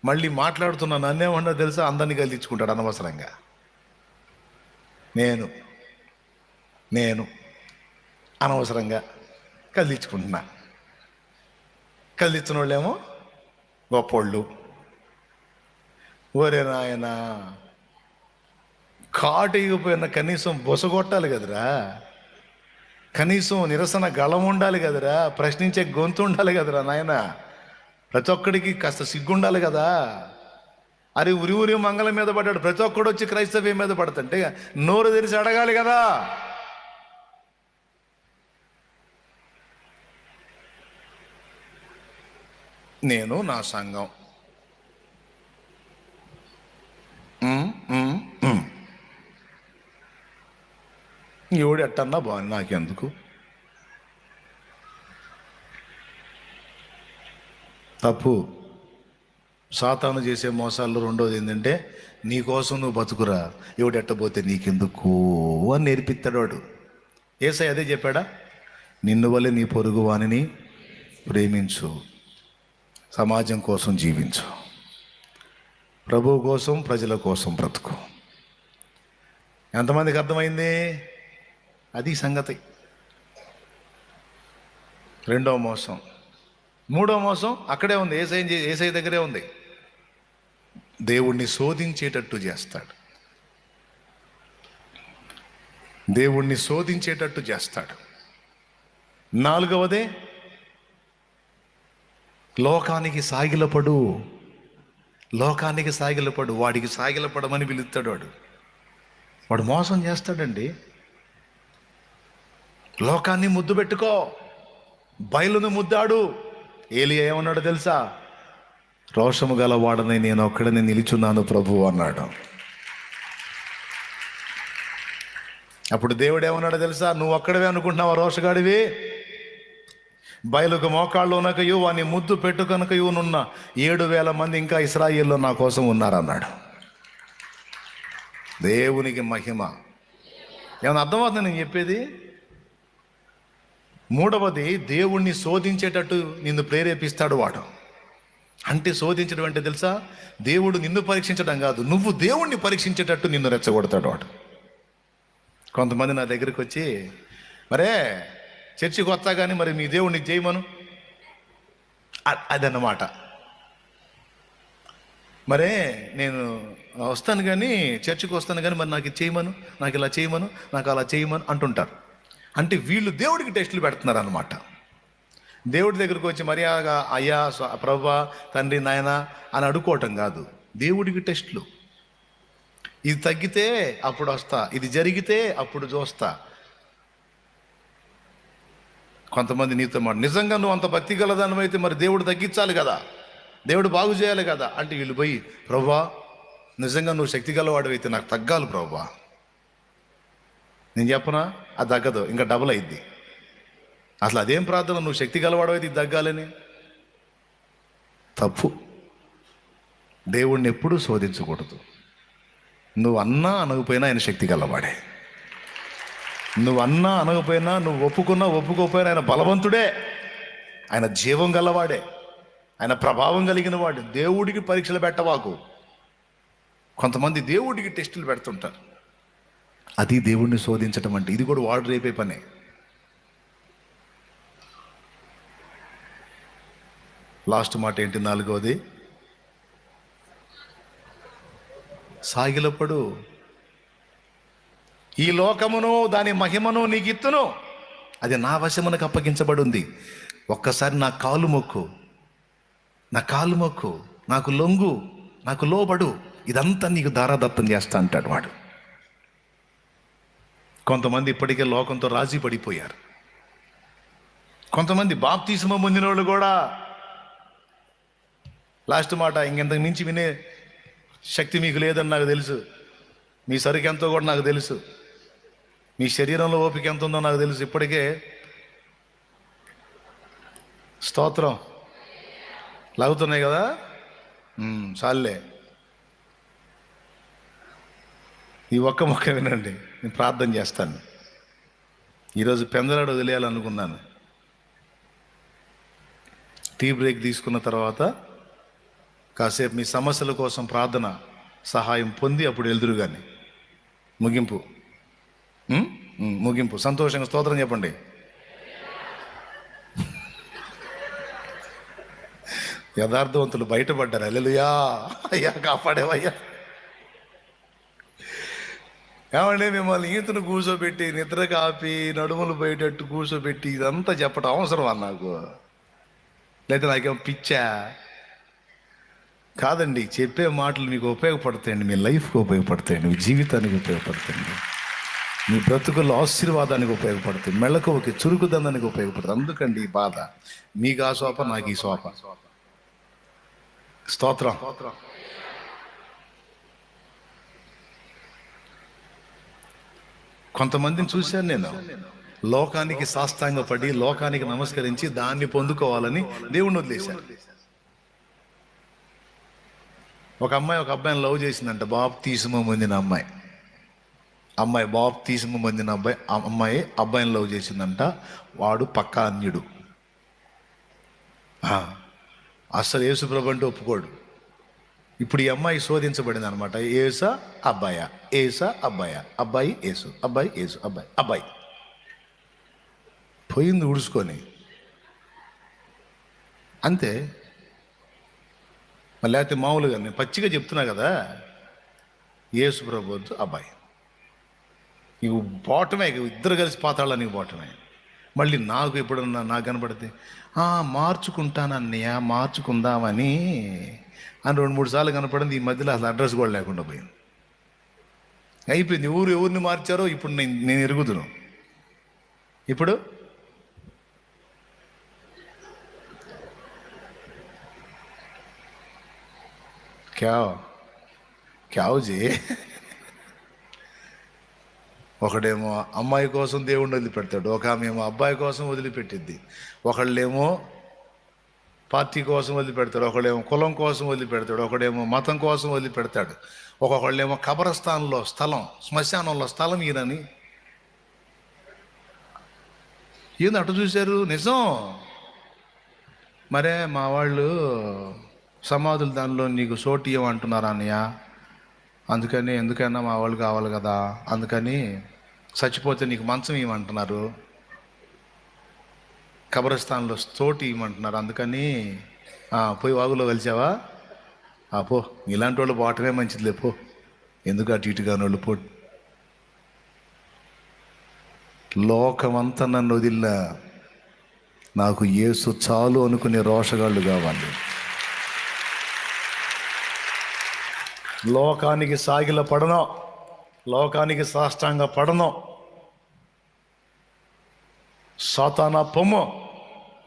మళ్ళీ మాట్లాడుతున్నా నన్నేమన్నా తెలుసా, అందరినీ కలిగించుకుంటాడు అనవసరంగా. నేను అనవసరంగా కలిగించుకుంటున్నా. కలిగించిన వాళ్ళేమో గొప్పోళ్ళు. ఓరే నాయన, కాటేయకపోయినా కనీసం బొసగొట్టాలి కదరా, కనీసం నిరసన గళం ఉండాలి కదరా, ప్రశ్నించే గొంతు ఉండాలి కదరా నాయన. ప్రతి ఒక్కడికి కాస్త సిగ్గుండాలి కదా. అరే ఉరి మంగళం మీద పడ్డాడు, ప్రతి ఒక్కడు వచ్చి క్రైస్తవ్యం మీద పడుతుంటే నోరు తెరిచి అడగాలి కదా. నేను నా సంఘం ఎవడు ఎట్టన్నా బాగుంది, నాకెందుకు. తప్పు. సాతాను చేసే మోసాల్లో రెండోది ఏంటంటే, నీకోసం నువ్వు బతుకురా, ఎవడు ఎట్టబోతే నీకెందుకు అని నేర్పిస్తాడు వాడు. యేసయ్య అదే చెప్పాడా, నిన్ను వల్లే నీ పొరుగు వానిని ప్రేమించు, సమాజం కోసం జీవించు, ప్రభువు కోసం ప్రజల కోసం బ్రతుకు. ఎంతమందికి అర్థమైంది? అది సంగతి. రెండో మోసం, మూడో మోసం అక్కడే ఉంది, ఏసై దగ్గరే ఉంది. దేవుణ్ణి శోధించేటట్టు చేస్తాడు. దేవుణ్ణి శోధించేటట్టు చేస్తాడు. నాలుగవదే లోకానికి సాగిలపడు. లోకానికి సాగిలపడు. వాడికి సాగిలపడమని పిలుస్తాడు. వాడు మోసం చేస్తాడండి. లోకాన్ని ముద్దు పెట్టుకో, బయలును ముద్దాడు. ఏలియా ఏమన్నాడు తెలుసా? రోషము గల వాడని నేను ఒక్కడనే నిలుచున్నాను ప్రభు అన్నాడు. అప్పుడు దేవుడు ఏమన్నాడు తెలుసా? నువ్వు ఒక్కడవే అనుకుంటున్నావా రోషగాడివి? బయలుకు మోకాళ్ళు ఉన్నకయు వాని ముద్దు పెట్టుకొనకయు నున్న 7,000 మంది ఇంకా ఇశ్రాయేల్లో నా కోసం ఉన్నారన్నాడు. దేవునికి మహిమ. ఏమన్నా అర్థమవుతుంది నేను చెప్పేది? మూడవది, దేవుణ్ణి శోధించేటట్టు నిన్ను ప్రేరేపిస్తాడు వాడు. అంటే శోధించడం అంటే తెలుసా? దేవుడు నిన్ను పరీక్షించడం కాదు, నువ్వు దేవుణ్ణి పరీక్షించేటట్టు నిన్ను రెచ్చగొడతాడు వాడు. కొంతమంది నా దగ్గరికి వచ్చి, మరే చర్చికి వస్తా కానీ మరి మీ దేవుణ్ణి చేయమను అదన్నమాట. మరే నేను వస్తాను కానీ, చర్చికి వస్తాను కానీ మరి నాకు ఇది చేయమను, నాకు ఇలా చేయమను, నాకు అలా చేయమను అంటుంటారు. అంటే వీళ్ళు దేవుడికి టెస్టులు పెడుతున్నారు అన్నమాట. దేవుడి దగ్గరికి వచ్చి మర్యాదగా అయ్యా ప్రభువా తండ్రి నాయన అని అడుకోవటం కాదు, దేవుడికి టెస్టులు. ఇది తగ్గితే అప్పుడు వస్తా, ఇది జరిగితే అప్పుడు చూస్తా. కొంతమంది నీతో మాట, నిజంగా నువ్వు అంత భక్తి గలదానివైతే మరి దేవుడు తగ్గించాలి కదా, దేవుడు బాగు చేయాలి కదా అంటే వీళ్ళు పోయి, ప్రభువా నిజంగా నువ్వు శక్తి గలవాడివైతే నాకు తగ్గాలి ప్రభువా. నేను చెప్పనా? అది తగ్గదు, ఇంకా డబుల్ అయింది. అసలు అదేం ప్రార్థన, నువ్వు శక్తి గలవాడివైతే ఇది తగ్గాలని? తప్పు. దేవుణ్ణి ఎప్పుడూ శోధించకూడదు. నువ్వు అన్నా అనకపోయినా ఆయన శక్తి గలవాడే. నువ్వు అన్నా అనకపోయినా, నువ్వు ఒప్పుకున్నా ఒప్పుకోకపోయినా ఆయన బలవంతుడే, ఆయన జీవం గలవాడే, ఆయన ప్రభావం కలిగిన వాడు. దేవుడికి పరీక్షలు పెట్టవాకు. కొంతమంది దేవుడికి టెస్టులు పెడుతుంటారు. అది దేవుణ్ణి శోధించటం అంటే. ఇది కూడా వాడు రేపే పనే. లాస్ట్ మాట ఏంటి? నాలుగవది, సాగిలపడు. ఈ లోకమును దాని మహిమను నీకు ఇత్తును, అది నా వశమునకు అప్పగించబడి ఉంది. ఒక్కసారి నా కాలు మొక్కు, నా కాలు మొక్కు, నాకు లొంగు, నాకు లోబడు, ఇదంతా నీకు దారాదత్తం చేస్తా అంటాడు వాడు. కొంతమంది ఇప్పటికే లోకంతో రాజీ పడిపోయారు. కొంతమంది బాప్తిస్మం పొందిన వాళ్ళు కూడా లాస్ట్ మాట, ఇంకెంతకు మించి వినే శక్తి మీకు లేదని నాకు తెలుసు, మీ సరుకు ఎంతో కూడా నాకు తెలుసు, మీ శరీరంలో ఓపిక ఎంత ఉందో నాకు తెలుసు. ఇప్పటికే స్తోత్రం లాగుతున్నాయి కదా, చాలే. ఈ ఒక్క మొక్క వినండి, నేను ప్రార్థన చేస్తాను. ఈరోజు పెందలాడు వదిలేయాలనుకున్నాను. టీ బ్రేక్ తీసుకున్న తర్వాత కాసేపు మీ సమస్యల కోసం ప్రార్థన సహాయం పొంది అప్పుడు వెళ్దురు కానీ. ముగింపు ముగింపు సంతోషంగా స్తోత్రం చెప్పండి. యథార్థవంతులు బయటపడ్డారు. హల్లెలూయా, అయ్యా కాపాడేవయ్యా. ఏమంటే మిమ్మల్ని ఈతను కూర్చోబెట్టి నిద్ర కాపి నడుములు పోయేటట్టు కూర్చోబెట్టి ఇదంతా చెప్పడం అవసరమా నాకు? లేదా నాకేమో పిచ్చా? కాదండి, చెప్పే మాటలు మీకు ఉపయోగపడతాయండి, మీ లైఫ్కి ఉపయోగపడతాయండి, మీ జీవితానికి ఉపయోగపడతాయండి, మీ బ్రతుకుల్లో ఆశీర్వాదానికి ఉపయోగపడతాయి, మెళకువకి చురుకుదనానికి ఉపయోగపడుతుంది. అందుకండి ఈ బాధ. మీకు ఆ శోప, నాకు ఈ శోప. స్తోత్రం. కొంతమందిని చూశాను నేను, లోకానికి సాష్టాంగపడి లోకానికి నమస్కరించి దాన్ని పొందుకోవాలని దేవుణ్ణి వదిలేశారు. ఒక అమ్మాయి ఒక అబ్బాయిని లవ్ చేసిందంట, బాప్తిస్మం పొందిన అమ్మాయి బాప్తిస్మం పొందిన అమ్మాయి అబ్బాయిని లవ్ చేసిందంట. వాడు పక్కా అన్యుడు, అస్సలు యేసుప్రభు అంటే ఒప్పుకోడు. ఇప్పుడు ఈ అమ్మాయి శోధించబడింది అనమాట. ఏసా అబ్బాయా, ఏసా అబ్బాయా, అబ్బాయి ఏసు, అబ్బాయి ఏసు, అబ్బాయి పోయింది ఉడుచుకొని. అంతే. మళ్ళీ లేకపోతే మామూలుగా నేను పచ్చిగా చెప్తున్నా కదా, యేసు ప్రభు వద్దు, అబ్బాయి నీకు పోవటమే, ఇద్దరు కలిసి పాతాళానికి పోవటమే. మళ్ళీ నాకు ఎప్పుడన్నా నాకు కనపడితే మార్చుకుంటానన్నయ్య, మార్చుకుందామని అని 2-3 సార్లు కనపడింది. ఈ మధ్యలో అసలు అడ్రస్ కూడా లేకుండా పోయింది. అయిపోయింది. ఎవరిని మార్చారో ఇప్పుడు నేను ఎరుగుదును. ఇప్పుడు క్యావుజీ ఒకడేమో అమ్మాయి కోసం దేవుణ్ణి వదిలిపెడతాడు, ఒక ఆమె ఏమో అబ్బాయి కోసం వదిలిపెట్టిద్ది, ఒకళ్ళేమో పార్టీ కోసం వదిలిపెడతాడు, ఒకడేమో కులం కోసం వదిలిపెడతాడు, ఒకడేమో మతం కోసం వదిలిపెడతాడు, ఒక్కొక్కళ్ళేమో కబరస్థానంలో స్థలం, శ్మశానంలో స్థలం ఈయనని. ఏంది అటు చూశారు? నిజం. మరే మా వాళ్ళు సమాధులు దానిలో నీకు చోటు ఇవ్వమంటున్నారు అన్నయ్య, అందుకని ఎందుకైనా మా వాళ్ళు కావాలి కదా, అందుకని చచ్చిపోతే నీకు మంచం ఇవ్వమంటున్నారు, కబరస్థాన్లో చోటు ఇవ్వమంటున్నారు, అందుకని పోయి వాగులో కలిసావా? పో, ఇలాంటి వాళ్ళు పోవటమే మంచిదిలే, పో, ఎందుకు అటు ఇటుగా వాళ్ళు పో. లోకమంతా నన్ను వదిలినా నాకు యేసు చాలు అనుకునే రోషగాళ్ళు కావాలి. లోకానికి సాగిల పడను, లోకానికి సాష్టాంగ పడను. సాతానా పొమ్ము,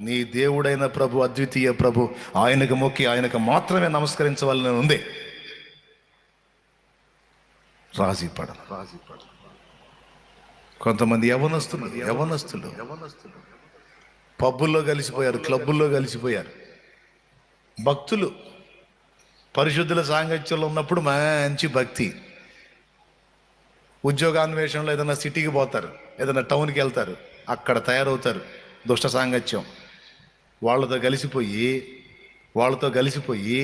నీ దేవుడైన ప్రభు, అద్వితీయ ప్రభు, ఆయనకు మొక్కి ఆయనకు మాత్రమే నమస్కరించవాలని ఉంది. రాజీ పడను. కొంతమంది యవనస్తులు పబ్బుల్లో కలిసిపోయారు, క్లబ్బుల్లో కలిసిపోయారు. భక్తులు పరిశుద్ధుల సాంగత్యంలో ఉన్నప్పుడు మంచి భక్తి, ఉద్యోగాన్వేషణలో ఏదైనా సిటీకి పోతారు, ఏదైనా టౌన్కి వెళ్తారు, అక్కడ తయారవుతారు దుష్ట సాంగత్యం. వాళ్ళతో కలిసిపోయి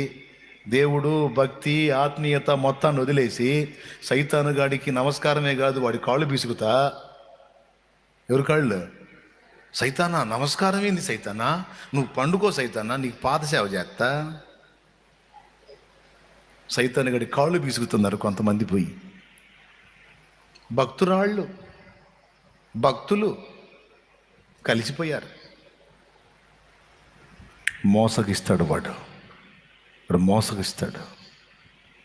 దేవుడు, భక్తి, ఆత్మీయత మొత్తాన్ని వదిలేసి సైతానుగాడికి నమస్కారమే కాదు వాడి కాళ్ళు బీసుకుతా. ఎవరి కాళ్ళు? సైతానా, నమస్కారం ఏంది సైతానా, నువ్వు పండుకో సైతానా, నీకు పాద సేవ చేస్తా. సైతానుగాడి కాళ్ళు బీసుకుతున్నారు కొంతమంది పోయి. భక్తులు కలిసిపోయారు. మోసగిస్తాడు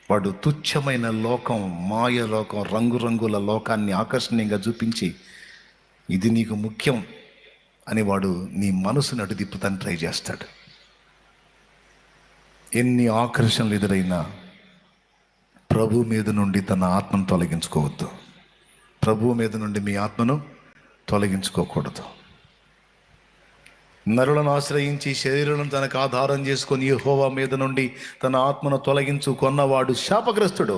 వాడు తుచ్చమైన లోకం, మాయ లోకం, రంగురంగుల లోకాన్ని ఆకర్షణీయంగా చూపించి ఇది నీకు ముఖ్యం అని వాడు నీ మనసుని అటు తిప్పుతాను ట్రై చేస్తాడు. ఎన్ని ఆకర్షణలు ఎదురైనా ప్రభు మీద నుండి తన ఆత్మను తొలగించుకోవద్దు. ప్రభు మీద నుండి మీ ఆత్మను తొలగించుకోకూడదు. నరులను ఆశ్రయించి శరీరం తనకు ఆధారం చేసుకొని యెహోవా మీద నుండి తన ఆత్మను తొలగించుకున్నవాడు శాపగ్రస్తుడు.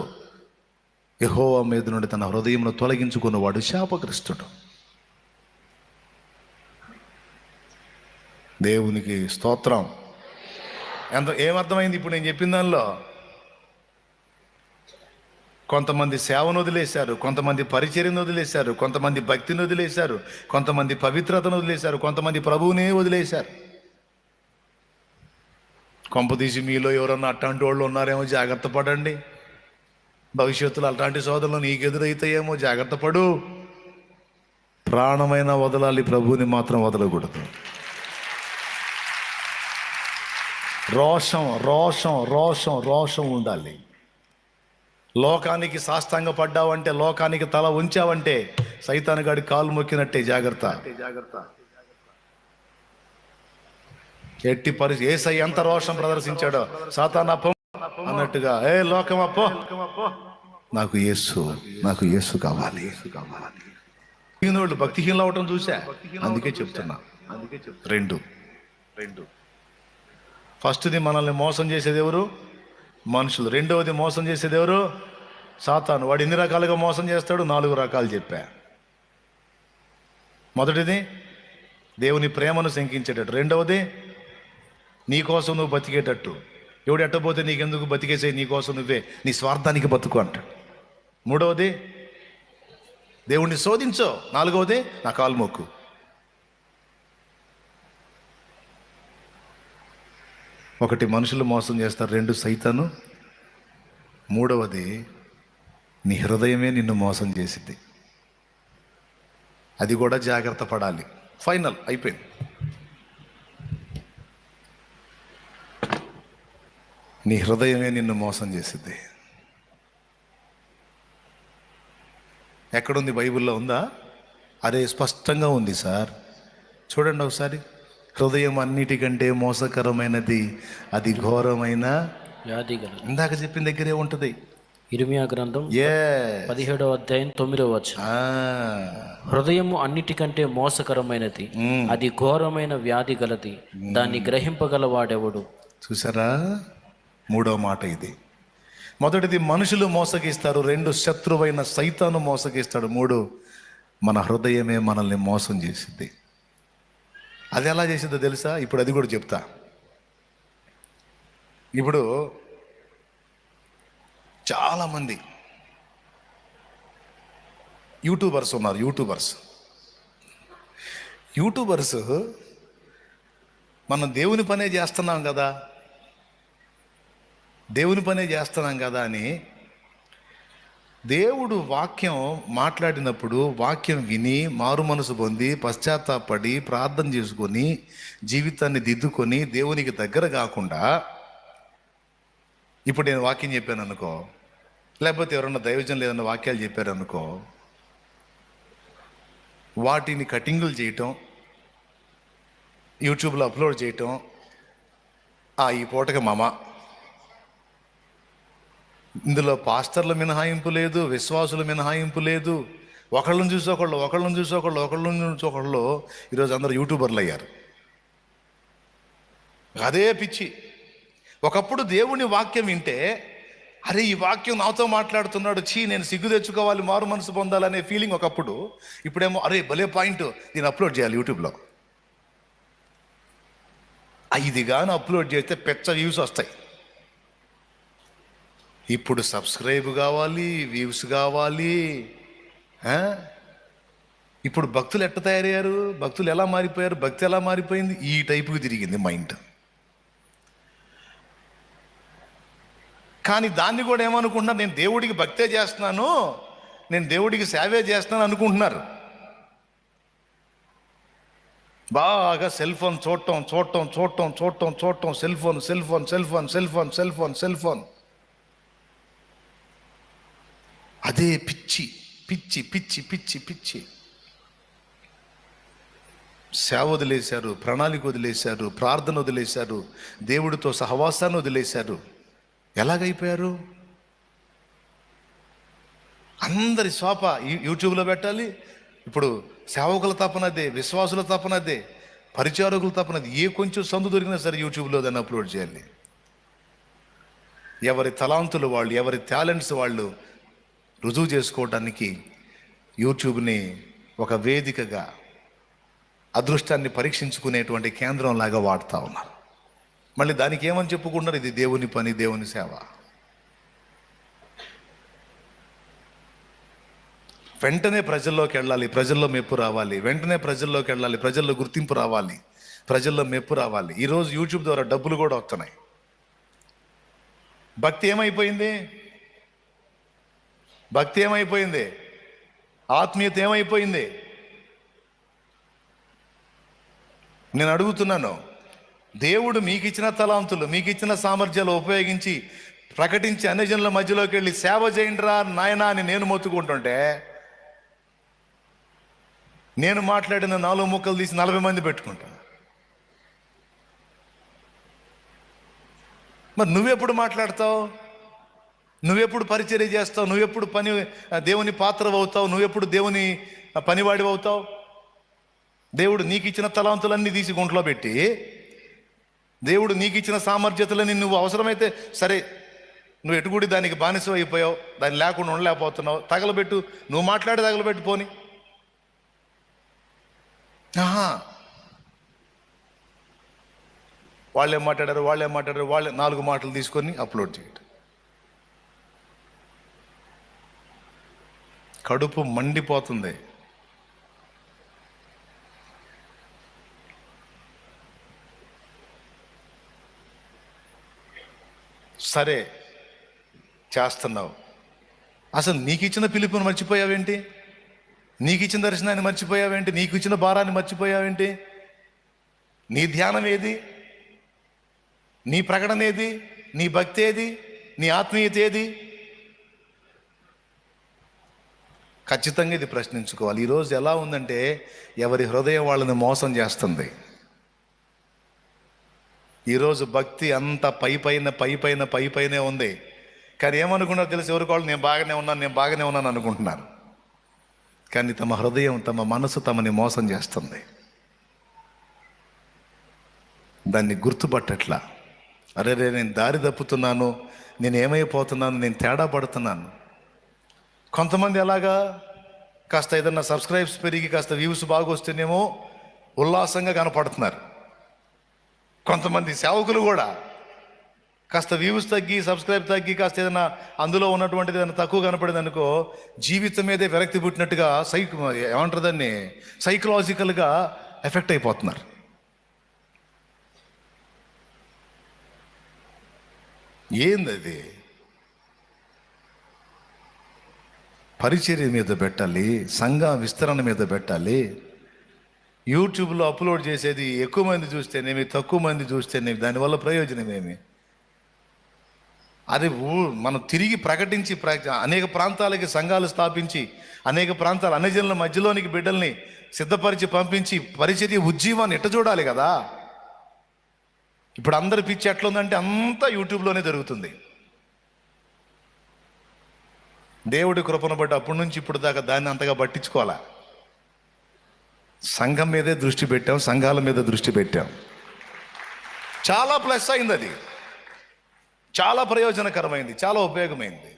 యెహోవా మీద నుండి తన హృదయమును తొలగించుకున్నవాడు శాపగ్రస్తుడు. దేవునికి స్తోత్రం. ఏమర్థమైంది ఇప్పుడు నేను చెప్పిన దానిలో? కొంతమంది సేవను వదిలేశారు, కొంతమంది పరిచర్యను వదిలేశారు, కొంతమంది భక్తిని వదిలేశారు, కొంతమంది పవిత్రతను వదిలేశారు, కొంతమంది ప్రభువునే వదిలేశారు. కొంపదీసి మీలో ఎవరన్నా అట్లాంటి వాళ్ళు ఉన్నారేమో, జాగ్రత్త పడండి. భవిష్యత్తులో అలాంటి సోదరులు నీకు ఎదురైతాయేమో, జాగ్రత్త పడు. ప్రాణమైన వదలాలి, ప్రభువుని మాత్రం వదలకూడదు. రోషం ఉండాలి. లోకానికి సాష్టాంగ పడ్డావంటే, లోకానికి తల ఉంచావంటే సైతానుగాడి కాలు మొక్కినట్టే. జాగ్రత్త. ఎట్టి పరిస్థితి యేసయ్య ఎంత రోషం ప్రదర్శించాడో, సాతానా పో అన్నట్టుగా, లోకమా పో, నాకు యేసు కావాలి. వాళ్ళు భక్తిహీనులు అవటం చూసా, అందుకే చెప్తున్నా. రెండు ఫస్ట్ది మనల్ని మోసం చేసేది ఎవరు? మనుషులు. రెండవది మోసం చేసేది ఎవరు? సాతాను. వాడు ఎన్ని రకాలుగా మోసం చేస్తాడు? 4 రకాలు చెప్పా. మొదటిది దేవుని ప్రేమను శంకించేటట్టు. రెండవది నీకోసం నువ్వు బతికేటట్టు. ఎవడు ఎట్టపోతే నీకెందుకు, బతికేసే నీకోసం నువ్వే, నీ స్వార్థానికి బతుకు అంటాడు. మూడవది దేవుణ్ణి శోధించో. నాలుగవది నా కాలు మొక్కు. ఒకటి మనుషులు మోసం చేస్తారు, రెండు సైతాను, మూడవది నీ హృదయమే నిన్ను మోసం చేసింది. అది కూడా జాగ్రత్త పడాలి. ఫైనల్ అయిపోయింది. నీ హృదయమే నిన్ను మోసం చేసింది. ఎక్కడుంది? బైబిల్లో ఉందా? అరే స్పష్టంగా ఉంది సార్, చూడండి ఒకసారి. హృదయం అన్నిటికంటే మోసకరమైనది, అది ఘోరమైన వ్యాధి గలది. ఇందాక చెప్పిన దగ్గరే ఉంటుంది. ఇర్మియా గ్రంథం ఏ 17వ అధ్యాయం 9వ వచనం. హృదయము అన్నిటికంటే మోసకరమైనది, అది ఘోరమైన వ్యాధి గలది, దాన్ని గ్రహింపగలవాడెవడు? చూసారా? మూడో మాట ఇది. మొదటిది మనుషులు మోసగిస్తారు, రెండు శత్రువైన సైతాను మోసగిస్తాడు, మూడు మన హృదయమే మనల్ని మోసం చేసింది. అది ఎలా చేసిందో తెలుసా? ఇప్పుడు అది కూడా చెప్తా. ఇప్పుడు చాలామంది యూట్యూబర్స్ ఉన్నారు. యూట్యూబర్స్ మనం దేవుని పనే చేస్తున్నాం కదా అని దేవుడు వాక్యం మాట్లాడినప్పుడు వాక్యం విని మారు మనసు పొంది పశ్చాత్తాపడి ప్రార్థన చేసుకొని జీవితాన్ని దిద్దుకొని దేవునికి దగ్గర కాకుండా, ఇప్పుడు నేను వాక్యం చెప్పాను అనుకో, లేకపోతే ఎవరన్నా దైవజనులు ఏదన్నా వాక్యాలు చెప్పారనుకో, వాటిని కటింగులు చేయటం, యూట్యూబ్లో అప్లోడ్ చేయటం, ఈ పూటకి ఇందులో పాస్టర్ల మినహాయింపు లేదు, విశ్వాసుల మినహాయింపు లేదు. ఒకళ్ళని చూసి ఒకళ్ళు ఈరోజు అందరూ యూట్యూబర్లు అయ్యారు. అదే పిచ్చి. ఒకప్పుడు దేవుని వాక్యం వింటే, అరే ఈ వాక్యం నాతో మాట్లాడుతున్నాడు, నేను సిగ్గు తెచ్చుకోవాలి, మారు మనసు పొందాలనే ఫీలింగ్ ఒకప్పుడు. ఇప్పుడేమో అరే భలే పాయింట్, నేను అప్లోడ్ చేయాలి యూట్యూబ్లో. ఇది కానీ అప్లోడ్ చేస్తే పెద్ద వ్యూస్ వస్తాయి. ఇప్పుడు సబ్స్క్రైబ్ కావాలి, వ్యూస్ కావాలి. ఇప్పుడు భక్తులు ఎట్ట తయారయ్యారు, భక్తులు ఎలా మారిపోయారు, భక్తి ఎలా మారిపోయింది, ఈ టైపుకి తిరిగింది మైండ్. కానీ దాన్ని కూడా ఏమనుకుంటున్నారు, నేను దేవుడికి భక్తే చేస్తున్నాను, నేను దేవుడికి సేవే చేస్తున్నాను అనుకుంటున్నారు. బాగా సెల్ ఫోన్ చూడటం, సెల్ ఫోన్. అదే పిచ్చి. సేవ వదిలేశారు, ప్రణాళిక వదిలేశారు, ప్రార్థన వదిలేశారు, దేవుడితో సహవాసాన్ని వదిలేశారు. ఎలాగైపోయారు? అందరి శోభ యూట్యూబ్లో పెట్టాలి. ఇప్పుడు సేవకుల తపనదే, విశ్వాసుల తపనదే, పరిచారకుల తపనది. ఏ కొంచెం సందు దొరికినా సరే యూట్యూబ్లో దాన్ని అప్లోడ్ చేయాలి. ఎవరి తలాంతులు వాళ్ళు, ఎవరి టాలెంట్స్ వాళ్ళు రుజువు చేసుకోవడానికి యూట్యూబ్ని ఒక వేదికగా, అదృష్టాన్ని పరీక్షించుకునేటువంటి కేంద్రం లాగా వాడుతూ ఉన్నారు. మళ్ళీ దానికి ఏమని చెప్పుకుంటారు, ఇది దేవుని పని, దేవుని సేవ. వెంటనే ప్రజల్లోకి వెళ్ళాలి, ప్రజల్లో మెప్పు రావాలి, వెంటనే ప్రజల్లోకి వెళ్ళాలి, ప్రజల్లో గుర్తింపు రావాలి, ప్రజల్లో మెప్పు రావాలి. ఈరోజు యూట్యూబ్ ద్వారా డబ్బులు కూడా వస్తున్నాయి. భక్తి ఏమైపోయింది? ఆత్మీయత ఏమైపోయింది? నేను అడుగుతున్నాను, దేవుడు మీకు ఇచ్చిన తలాంతులు, మీకు ఇచ్చిన సామర్థ్యాలు ఉపయోగించి ప్రకటించి అన్ని జనుల మధ్యలోకి వెళ్ళి సేవ చేయండిరా నాయనా అని నేను మొత్తుకుంటుంటే, నేను మాట్లాడిన 4 ముక్కలు తీసి 40 మంది పెట్టుకుంటాను. మరి నువ్వెప్పుడు మాట్లాడతావు? నువ్వెప్పుడు పరిచర్య చేస్తావు? నువ్వెప్పుడు దేవుని పాత్ర అవుతావు? నువ్వెప్పుడు దేవుని పనివాడి అవుతావు? దేవుడు నీకు ఇచ్చిన తలాంతులన్నీ తీసి గుంట్లో పెట్టి, దేవుడు నీకు ఇచ్చిన సామర్థ్యతలని నువ్వు అవసరమైతే సరే, నువ్వు ఎటుగుడి దానికి బానిస అయిపోయావు, దాన్ని లేకుండా ఉండలేకపోతున్నావు, తగలబెట్టు, నువ్వు మాట్లాడి తగలబెట్టు పోని. వాళ్ళేం మాట్లాడారు, వాళ్ళే 4 మాటలు తీసుకొని అప్లోడ్ చేయటం. కడుపు మండిపోతుంది. సరే చేస్తున్నావు, అసలు నీకు ఇచ్చిన పిలుపుని మర్చిపోయావేంటి? నీకు ఇచ్చిన దర్శనాన్ని మర్చిపోయావేంటి? నీకు ఇచ్చిన భారాన్ని మర్చిపోయావేంటి? నీ ధ్యానం ఏది? నీ ప్రకటన ఏది? నీ భక్తి ఏది? నీ ఆత్మీయత ఏది? ఖచ్చితంగా ఇది ప్రశ్నించుకోవాలి. ఈరోజు ఎలా ఉందంటే ఎవరి హృదయం వాళ్ళని మోసం చేస్తుంది. ఈరోజు భక్తి అంత పైపైనే ఉంది. కానీ ఏమనుకున్నారో తెలిసి ఎవరికి వాళ్ళు నేను బాగానే ఉన్నాను అనుకుంటున్నారు. కానీ తమ హృదయం, తమ మనసు తమని మోసం చేస్తుంది. దాన్ని గుర్తుపట్టట్లా. అరే నేను దారి తప్పుతున్నాను, నేను ఏమైపోతున్నాను, నేను తేడా పడుతున్నాను. కొంతమంది అలాగా కాస్త ఏదన్నా సబ్స్క్రైబ్స్ పెరిగి కాస్త వ్యూస్ బాగా వస్తేనేమో ఉల్లాసంగా కనపడుతున్నారు. కొంతమంది సేవకులు కూడా కాస్త వ్యూస్ తగ్గి, సబ్స్క్రైబ్ తగ్గి, కాస్త ఏదైనా అందులో ఉన్నటువంటిది ఏదైనా తక్కువ కనపడింది అనుకో, జీవితం మీదే విరక్తి పుట్టినట్టుగా ఏమంటారు దాన్ని, సైకలాజికల్గా ఎఫెక్ట్ అయిపోతున్నారు. ఏందది? పరిచర్య మీద పెట్టాలి, సంఘ విస్తరణ మీద పెట్టాలి. యూట్యూబ్లో అప్లోడ్ చేసేది ఎక్కువ మంది చూస్తేనేమి, తక్కువ మంది చూస్తేనేమి, దానివల్ల ప్రయోజనం ఏమి? అది మనం తిరిగి ప్రకటించి అనేక ప్రాంతాలకి సంఘాలు స్థాపించి, అనేక ప్రాంతాలు అన్యజనుల మధ్యలోనికి బిడ్డల్ని సిద్ధపరిచి పంపించి పరిచర్య ఉజ్జీవాన్ని ఎట్ట చూడాలి కదా. ఇప్పుడు అందరి పిచ్చి ఎట్లుందంటే అంతా యూట్యూబ్లోనే జరుగుతుంది. దేవుడి కృపను బట్టి అప్పటి నుంచి ఇప్పుడు దాకా దాన్ని అంతగా పట్టించుకోవాలా. సంఘం మీదే దృష్టి పెట్టాం, సంఘాల మీద దృష్టి పెట్టాం. చాలా ప్లస్ అయింది, అది చాలా ప్రయోజనకరమైంది, చాలా ఉపయోగమైంది.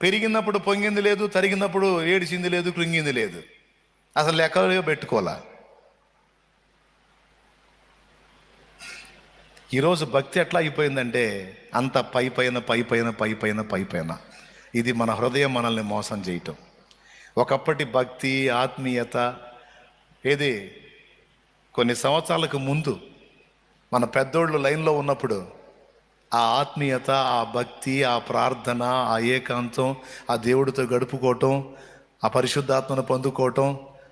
పెరిగినప్పుడు పొంగింది లేదు, తరిగినప్పుడు ఏడిచింది లేదు, కృంగింది లేదు. అసలు లెక్కలో పెట్టుకోవాలా. ఈరోజు భక్తి ఎట్లా అయిపోయిందంటే అంత పైపైన. ఇది మన హృదయం మనల్ని మోసం చేయటం. ఒకప్పటి భక్తి, ఆత్మీయత ఏది కొన్ని సంవత్సరాలకు ముందు మన పెద్దోళ్ళు లైన్లో ఉన్నప్పుడు ఆ ఆత్మీయత, ఆ భక్తి, ఆ ప్రార్థన, ఆ ఏకాంతం, ఆ దేవుడితో గడుపుకోవటం, ఆ పరిశుద్ధాత్మను పొందుకోవటం,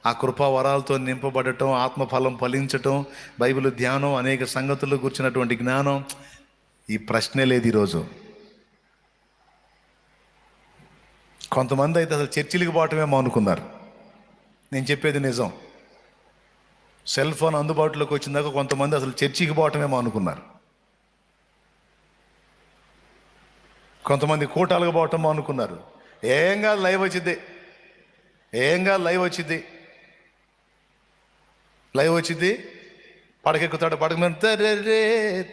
ఆ కృపా వరాలతో నింపబడటం, ఆత్మఫలం ఫలించటం, బైబిల్ ధ్యానం, అనేక సంగతులు కూర్చున్నటువంటి జ్ఞానం, ఈ ప్రశ్నే లేదు ఈరోజు. కొంతమంది అయితే అసలు చర్చిలకు పోవటమేమో అనుకున్నారు. నేను చెప్పేది నిజం. సెల్ ఫోన్ అందుబాటులోకి వచ్చిందాక కొంతమంది అసలు చర్చికి పోవటమేమో అనుకున్నారు. కొంతమంది కూటాలకు పోవటమో అనుకున్నారు. ఏం కాదు లైవ్ వచ్చింది, పడకెక్కుతాడు, పడక మీద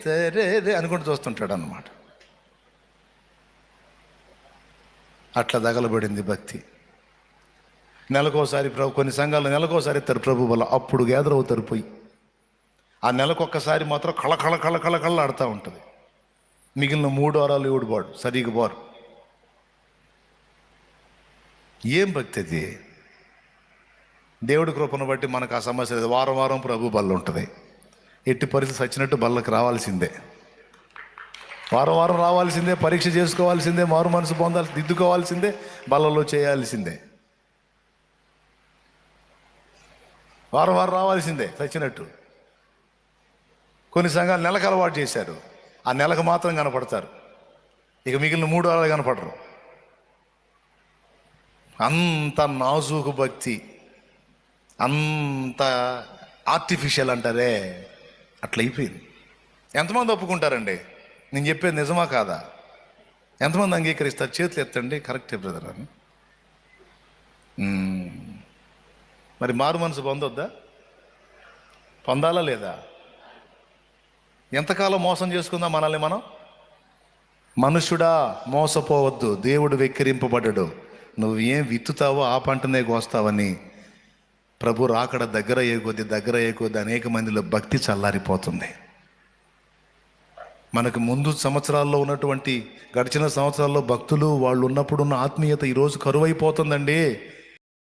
తరే అనుకుంటూ చూస్తుంటాడు అన్నమాట. అట్లా దగలబడింది భక్తి. నెలకోసారి కొన్ని సంఘాలు నెలకోసారి ఎత్తారు ప్రభు వల్ల, అప్పుడు గ్యాదర్ అవుతారు పోయి. ఆ నెలకొక్కసారి మాత్రం కళ ఆడుతూ ఉంటుంది. మిగిలిన 3 వారాలు 7 బాడు సరిగ్గా బారు. ఏం భక్తి అది? దేవుడి కృపను బట్టి మనకు ఆ సమస్య లేదు. వారం ప్రభు బల్ల ఉంటుంది. ఎట్టి పరిస్థితి వచ్చినట్టు బల్లకి రావాల్సిందే, వారం రావాల్సిందే, పరీక్ష చేసుకోవాల్సిందే, మారు మనసు దిద్దుకోవాల్సిందే, బల్లలో చేయాల్సిందే. వారం రావాల్సిందే చచ్చినట్టు. కొన్ని సంఘాలు నెలకు అలవాటు చేశారు. ఆ నెలకు మాత్రం కనపడతారు, ఇక మిగిలిన 3 వారాలు కనపడరు. అంత నాజూకు భక్తి, అంత ఆర్టిఫిషియల్ అంటారే, అట్లా అయిపోయింది. ఎంతమంది ఒప్పుకుంటారండి? నేను చెప్పేది నిజమా కాదా? ఎంతమంది అంగీకరిస్తారు? చేతులు ఎత్తండి. కరెక్టే బ్రదర్ అని. మరి మారు మనసు పొందాలా లేదా? ఎంతకాలం మోసం చేసుకుందాం మనల్ని మనం? మనుషుడా మోసపోవద్దు, దేవుడు వెక్కిరింపబడ్డాడు. నువ్వు ఏం విత్తుతావో ఆ పంటనే కోస్తావని. ప్రభు రాకడ దగ్గర అయ్యే కొద్ది అనేక మందిలో భక్తి చల్లారిపోతుంది. మనకు ముందు సంవత్సరాల్లో ఉన్నటువంటి, గడిచిన సంవత్సరాల్లో భక్తులు వాళ్ళు ఉన్నప్పుడు ఉన్న ఆత్మీయత ఈరోజు కరువైపోతుందండి.